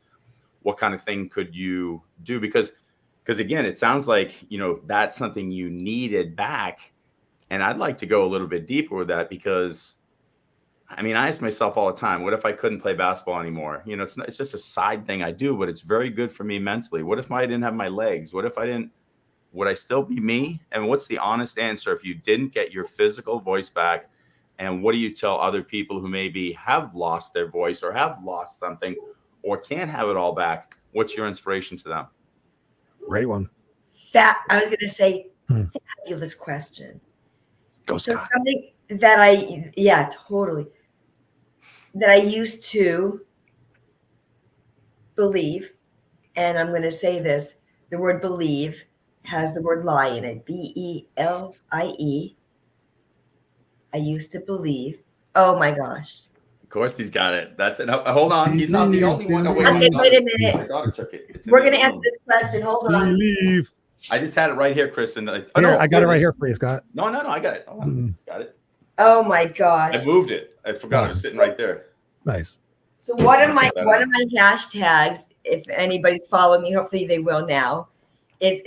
What kind of thing could you do? Because again, it sounds like, that's something you needed back. And I'd like to go a little bit deeper with that, because I ask myself all the time, what if I couldn't play basketball anymore? It's just a side thing I do, but it's very good for me mentally. What if I didn't have my legs? What if I didn't, would I still be me? And what's the honest answer if you didn't get your physical voice back? And what do you tell other people who maybe have lost their voice or have lost something or can't have it all back? What's your inspiration to them? Great one. I was going to say, fabulous question. Go, Scott. So something that totally, that I used to believe, and I'm going to say this, the word believe has the word lie in it, B-E-L-I-E. I used to believe. Oh my gosh. Of course he's got it. That's it. Hold on. He's not the only one. Wait a minute. My daughter took it. We're going to answer this question. Hold on. Believe. I just had it right here, Chris. And I got it right here for you, Scott. No, I got it. Hold on. Got it. Oh my gosh. I moved it. I forgot it was sitting right there. Nice. So one of my hashtags, if anybody's following me, hopefully they will now. I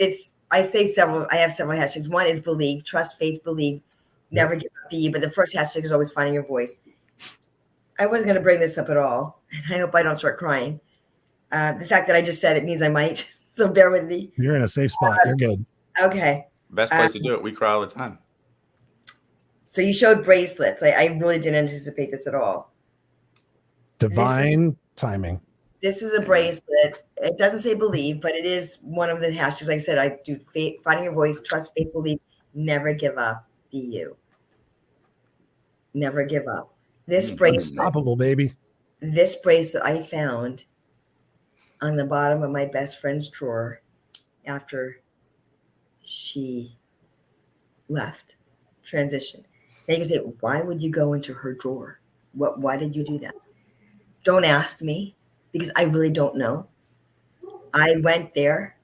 have several hashtags. One is believe, trust, faith, believe, never give up, be. But the first hashtag is always finding your voice. I wasn't going to bring this up at all, and I hope I don't start crying. The fact that I just said it means I might, so bear with me. You're in a safe spot. You're good. Okay. Best place to do it. We cry all the time. So you showed bracelets. I really didn't anticipate this at all. Divine timing. This is a bracelet. It doesn't say believe, but it is one of the hashtags. Like I said, I do finding your voice, trust, faith, believe, Never give up. Be you. Never give up. This bracelet, unstoppable, baby. This bracelet I found on the bottom of my best friend's drawer after she left, transitioned. Now you can say, why would you go into her drawer? Why did you do that? Don't ask me, because I really don't know. I went there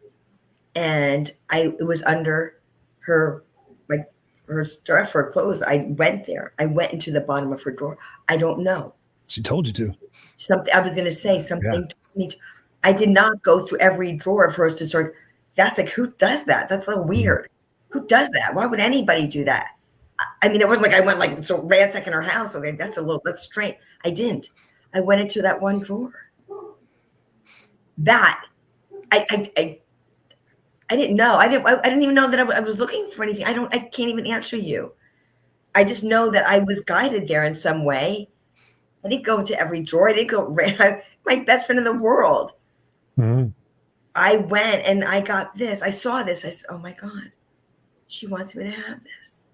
and it was under her stuff, her clothes. I went there. I went into the bottom of her drawer. I don't know. She told you to. Something I was going to say something. Yeah. Told me to. I did not go through every drawer of hers to sort. That's like, who does that? That's like weird. Who does that? Why would anybody do that? I mean, it wasn't like I went like so ransacking her house. Okay, that's strange. I didn't. I went into that one drawer. That I didn't know. I didn't even know that I was looking for anything. I can't even answer you. I just know that I was guided there in some way. I didn't go into every drawer. I didn't go. My best friend in the world. Mm-hmm. I went and I got this. I saw this. I said, "Oh my God, she wants me to have this."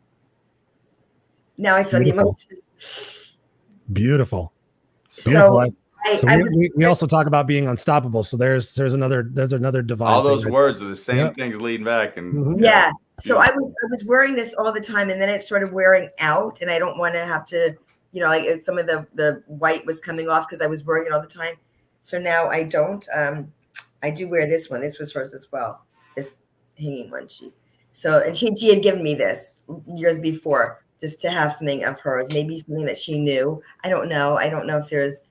Now I feel the emotions. Beautiful. So we also talk about being unstoppable. So there's another divine. All those words are the same things leading back, and yeah. So I was wearing this all the time, and then it started wearing out, and I don't want to have to, like some of the white was coming off because I was wearing it all the time. So now I don't. I do wear this one. This was hers as well. This hanging one. She had given me this years before, just to have something of hers, maybe something that she knew. I don't know. I don't know if there's,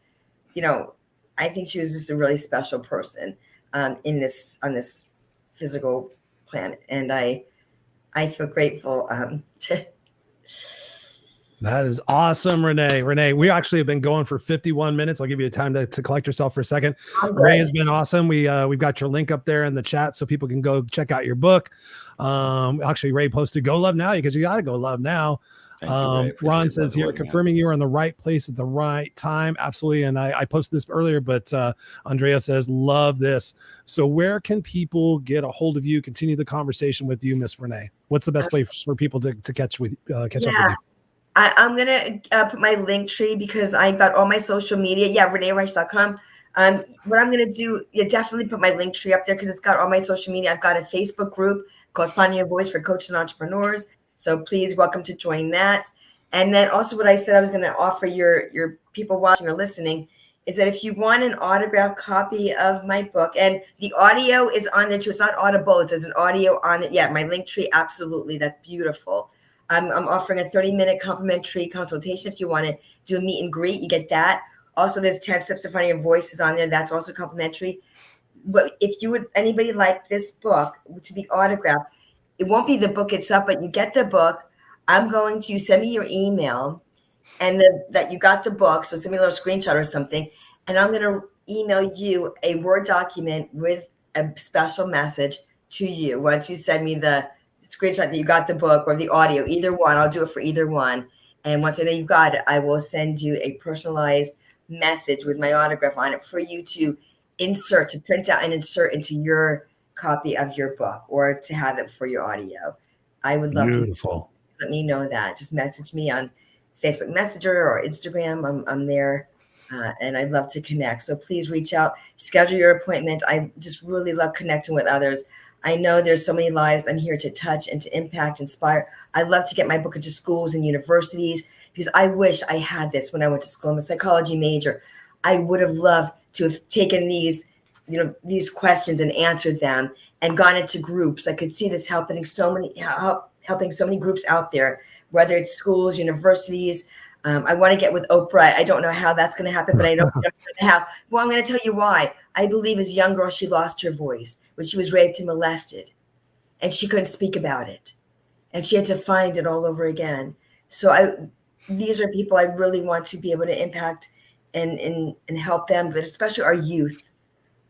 I think she was just a really special person on this physical planet. And I feel grateful to. That is awesome, Renee. Renee, we actually have been going for 51 minutes. I'll give you a time to collect yourself for a second. Renee has been awesome. We've got your link up there in the chat so people can go check out your book. Actually, Ray posted Go Love Now because you got to go love now. Ron says here, confirming you are in the right place at the right time. Absolutely. And I posted this earlier, but Andrea says, love this. So where can people get a hold of you, continue the conversation with you, Miss Renee? What's the best place for people to catch up with you? I'm going to put my link tree because I got all my social media. Yeah, ReneeReisch.com. What I'm going to do, definitely put my link tree up there because it's got all my social media. I've got a Facebook group called Finding Your Voice for Coaches and Entrepreneurs. So please, welcome to join that. And then also what I said I was going to offer your people watching or listening is that if you want an autographed copy of my book, and the audio is on there too. It's not audible. There's an audio on it. Yeah, my link tree. Absolutely. That's beautiful. I'm offering a 30-minute complimentary consultation. If you want to do a meet and greet, you get that. Also, there's 10 steps to finding your voices on there. That's also complimentary. But if you would, anybody like this book to be autographed, it won't be the book itself, but you get the book. I'm going to send me your email and that you got the book. So send me a little screenshot or something. And I'm going to email you a Word document with a special message to you. Once you send me the screenshot that you got the book or the audio, either one, I'll do it for either one. And once I know you've got it, I will send you a personalized message with my autograph on it for you to print out and insert into your copy of your book or to have it for your audio. I would love to let me know that. Just message me on Facebook Messenger or Instagram. I'm there and I'd love to connect. So please reach out, schedule your appointment. I just really love connecting with others. I know there's so many lives I'm here to touch and to impact, inspire. I'd love to get my book into schools and universities because I wish I had this when I went to school. I'm a psychology major. I would have loved to have taken these questions and answered them and gone into groups. I could see this helping so many groups out there, whether it's schools, universities. I want to get with Oprah. I don't know how that's going to happen, but I know how. Well, I'm going to tell you why. I believe as a young girl, she lost her voice when she was raped and molested, and she couldn't speak about it, and she had to find it all over again. So these are people I really want to be able to impact and help them, but especially our youth,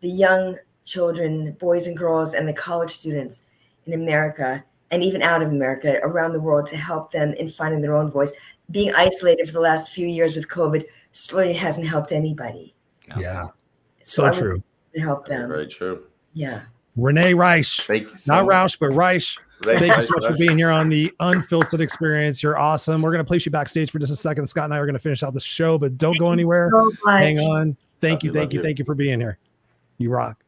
the young children, boys and girls, and the college students in America and even out of America, around the world, to help them in finding their own voice. Being isolated for the last few years with COVID slowly hasn't helped anybody. Yeah. So true. To help them. Very true. Yeah. Renee Reisch. Thank you so Not much. Rausch, but Reisch. Thank you so much for being here on the Unfiltered Experience. You're awesome. We're going to place you backstage for just a second. Scott and I are going to finish out the show, but don't go anywhere. So hang on. Thank you for being here. You rock.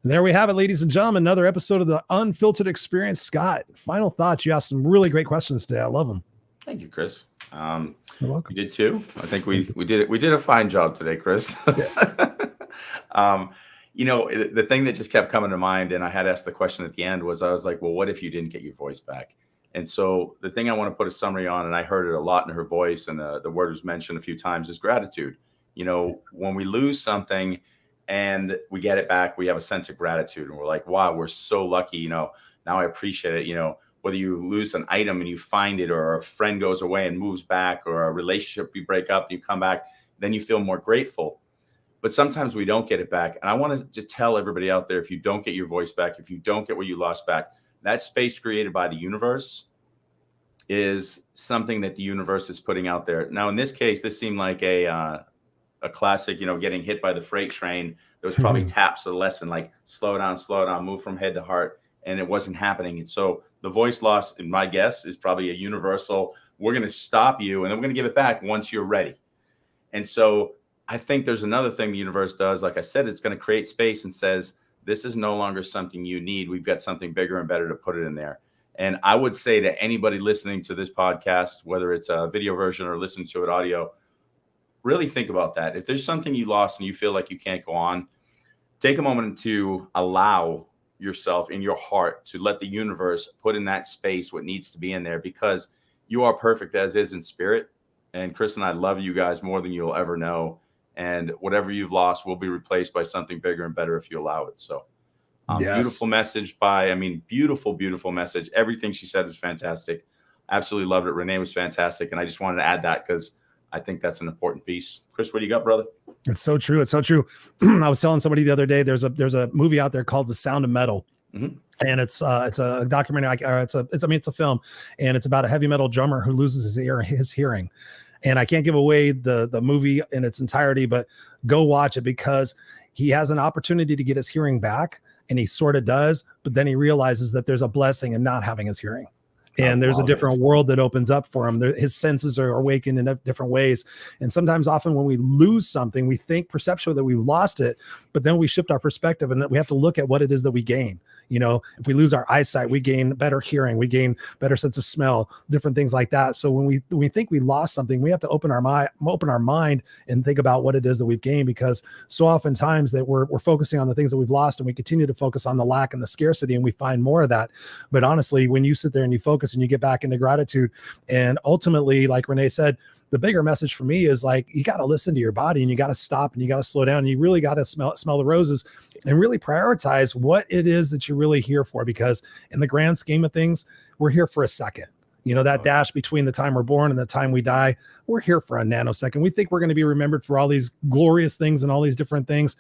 And there we have it, ladies and gentlemen. Another episode of the Unfiltered Experience. Scott, final thoughts. You asked some really great questions today. I love them. Thank you, Chris. You're welcome. You did too. I think we did it. We did a fine job today, Chris. Yes. The thing that just kept coming to mind, and I had asked the question at the end, was I was like, well, what if you didn't get your voice back? And so the thing I want to put a summary on, and I heard it a lot in her voice, and the word was mentioned a few times, is gratitude. When we lose something and we get it back, we have a sense of gratitude, and we're like, wow, we're so lucky. Now I appreciate it. Whether you lose an item and you find it, or a friend goes away and moves back, or a relationship you break up, you come back, then you feel more grateful. But sometimes we don't get it back. And I want to just tell everybody out there, if you don't get your voice back, if you don't get what you lost back, that space created by the universe is something that the universe is putting out there. Now, in this case, this seemed like a classic, getting hit by the freight train. There was probably taps of the lesson, like slow down, move from head to heart. And it wasn't happening. And so the voice loss, in my guess, is probably a universal, we're going to stop you and then we're going to give it back once you're ready. And so I think there's another thing the universe does. Like I said, it's going to create space and says, this is no longer something you need. We've got something bigger and better to put it in there. And I would say to anybody listening to this podcast, whether it's a video version or listening to it audio, really think about that. If there's something you lost and you feel like you can't go on, take a moment to allow yourself in your heart to let the universe put in that space what needs to be in there, because you are perfect as is in spirit. And Chris and I love you guys more than you'll ever know. And whatever you've lost will be replaced by something bigger and better if you allow it. So beautiful message beautiful message. Everything she said was fantastic. Absolutely loved it. Renee was fantastic. And I just wanted to add that because I think that's an important piece. Chris, what do you got, brother? It's so true. It's so true. I was telling somebody the other day, there's a movie out there called The Sound of Metal. Mm-hmm. And it's a documentary, it's a film, and it's about a heavy metal drummer who loses his hearing. And I can't give away the movie in its entirety, but go watch it, because he has an opportunity to get his hearing back, and he sort of does, but then he realizes that there's a blessing in not having his hearing. And there's a different world that opens up for him. His senses are awakened in different ways. And sometimes, often when we lose something, we think perceptually that we've lost it, but then we shift our perspective and that we have to look at what it is that we gain. If we lose our eyesight, we gain better hearing, we gain better sense of smell, different things like that. So when we think we lost something, we have to open our mind and think about what it is that we've gained, because so oftentimes that we're focusing on the things that we've lost, and we continue to focus on the lack and the scarcity, and we find more of that. But honestly, when you sit there and you focus and you get back into gratitude, and ultimately, like Renee said, the bigger message for me is like, you got to listen to your body, and you got to stop, and you got to slow down, and you really got to smell the roses and really prioritize what it is that you're really here for. Because in the grand scheme of things, we're here for a second. That dash between the time we're born and the time we die, we're here for a nanosecond. We think we're going to be remembered for all these glorious things and all these different things.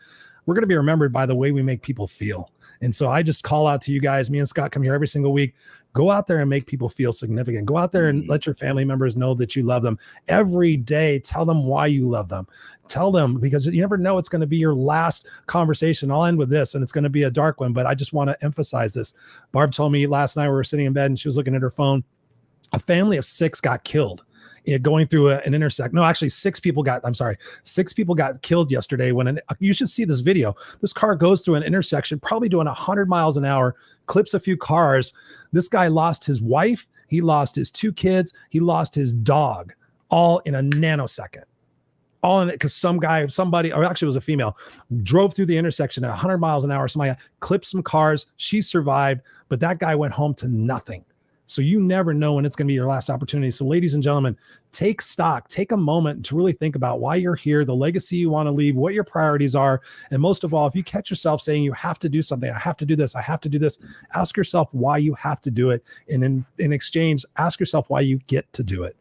We're going to be remembered by the way we make people feel. And so I just call out to you guys. Me and Scott come here every single week. Go out there and make people feel significant. Go out there and let your family members know that you love them every day. Tell them why you love them. Tell them, because you never know, it's going to be your last conversation. I'll end with this, and it's going to be a dark one, but I just want to emphasize this. Barb told me last night, we were sitting in bed and she was looking at her phone. A family of 6 got killed going through an intersection. No, actually 6 people got killed yesterday you should see this video. This car goes through an intersection, probably doing 100 miles an hour, clips a few cars. This guy lost his wife. He lost his 2 kids. He lost his dog, all in a nanosecond. All in it because somebody, or actually it was a female, drove through the intersection at 100 miles an hour. Somebody clipped some cars. She survived, but that guy went home to nothing. So you never know when it's going to be your last opportunity. So ladies and gentlemen, take stock, take a moment to really think about why you're here, the legacy you want to leave, what your priorities are. And most of all, if you catch yourself saying you have to do something, I have to do this, I have to do this, ask yourself why you have to do it. And in exchange, ask yourself why you get to do it.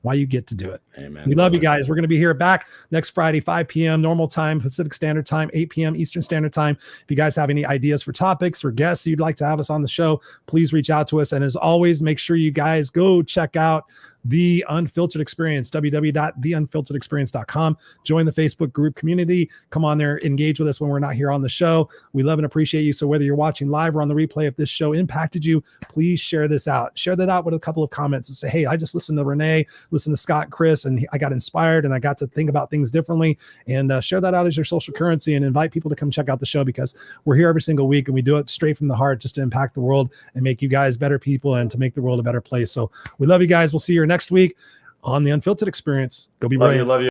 Amen. We love you guys. We're going to be here back next Friday, 5 p.m. normal time, Pacific Standard Time, 8 p.m. Eastern Standard Time. If you guys have any ideas for topics or guests you'd like to have us on the show, please reach out to us. And as always, make sure you guys go check out The Unfiltered Experience, www.theunfilteredexperience.com. Join the Facebook group community. Come on there, engage with us when we're not here on the show. We love and appreciate you. So whether you're watching live or on the replay, if this show impacted you, please share this out. Share that out with a couple of comments and say, hey, I just listened to Renee, listened to Scott, Chris, and I got inspired and I got to think about things differently. And share that out as your social currency and invite people to come check out the show, because we're here every single week and we do it straight from the heart just to impact the world and make you guys better people and to make the world a better place. So we love you guys. We'll see you next week on the Unfiltered Experience. Go be brilliant. Love you.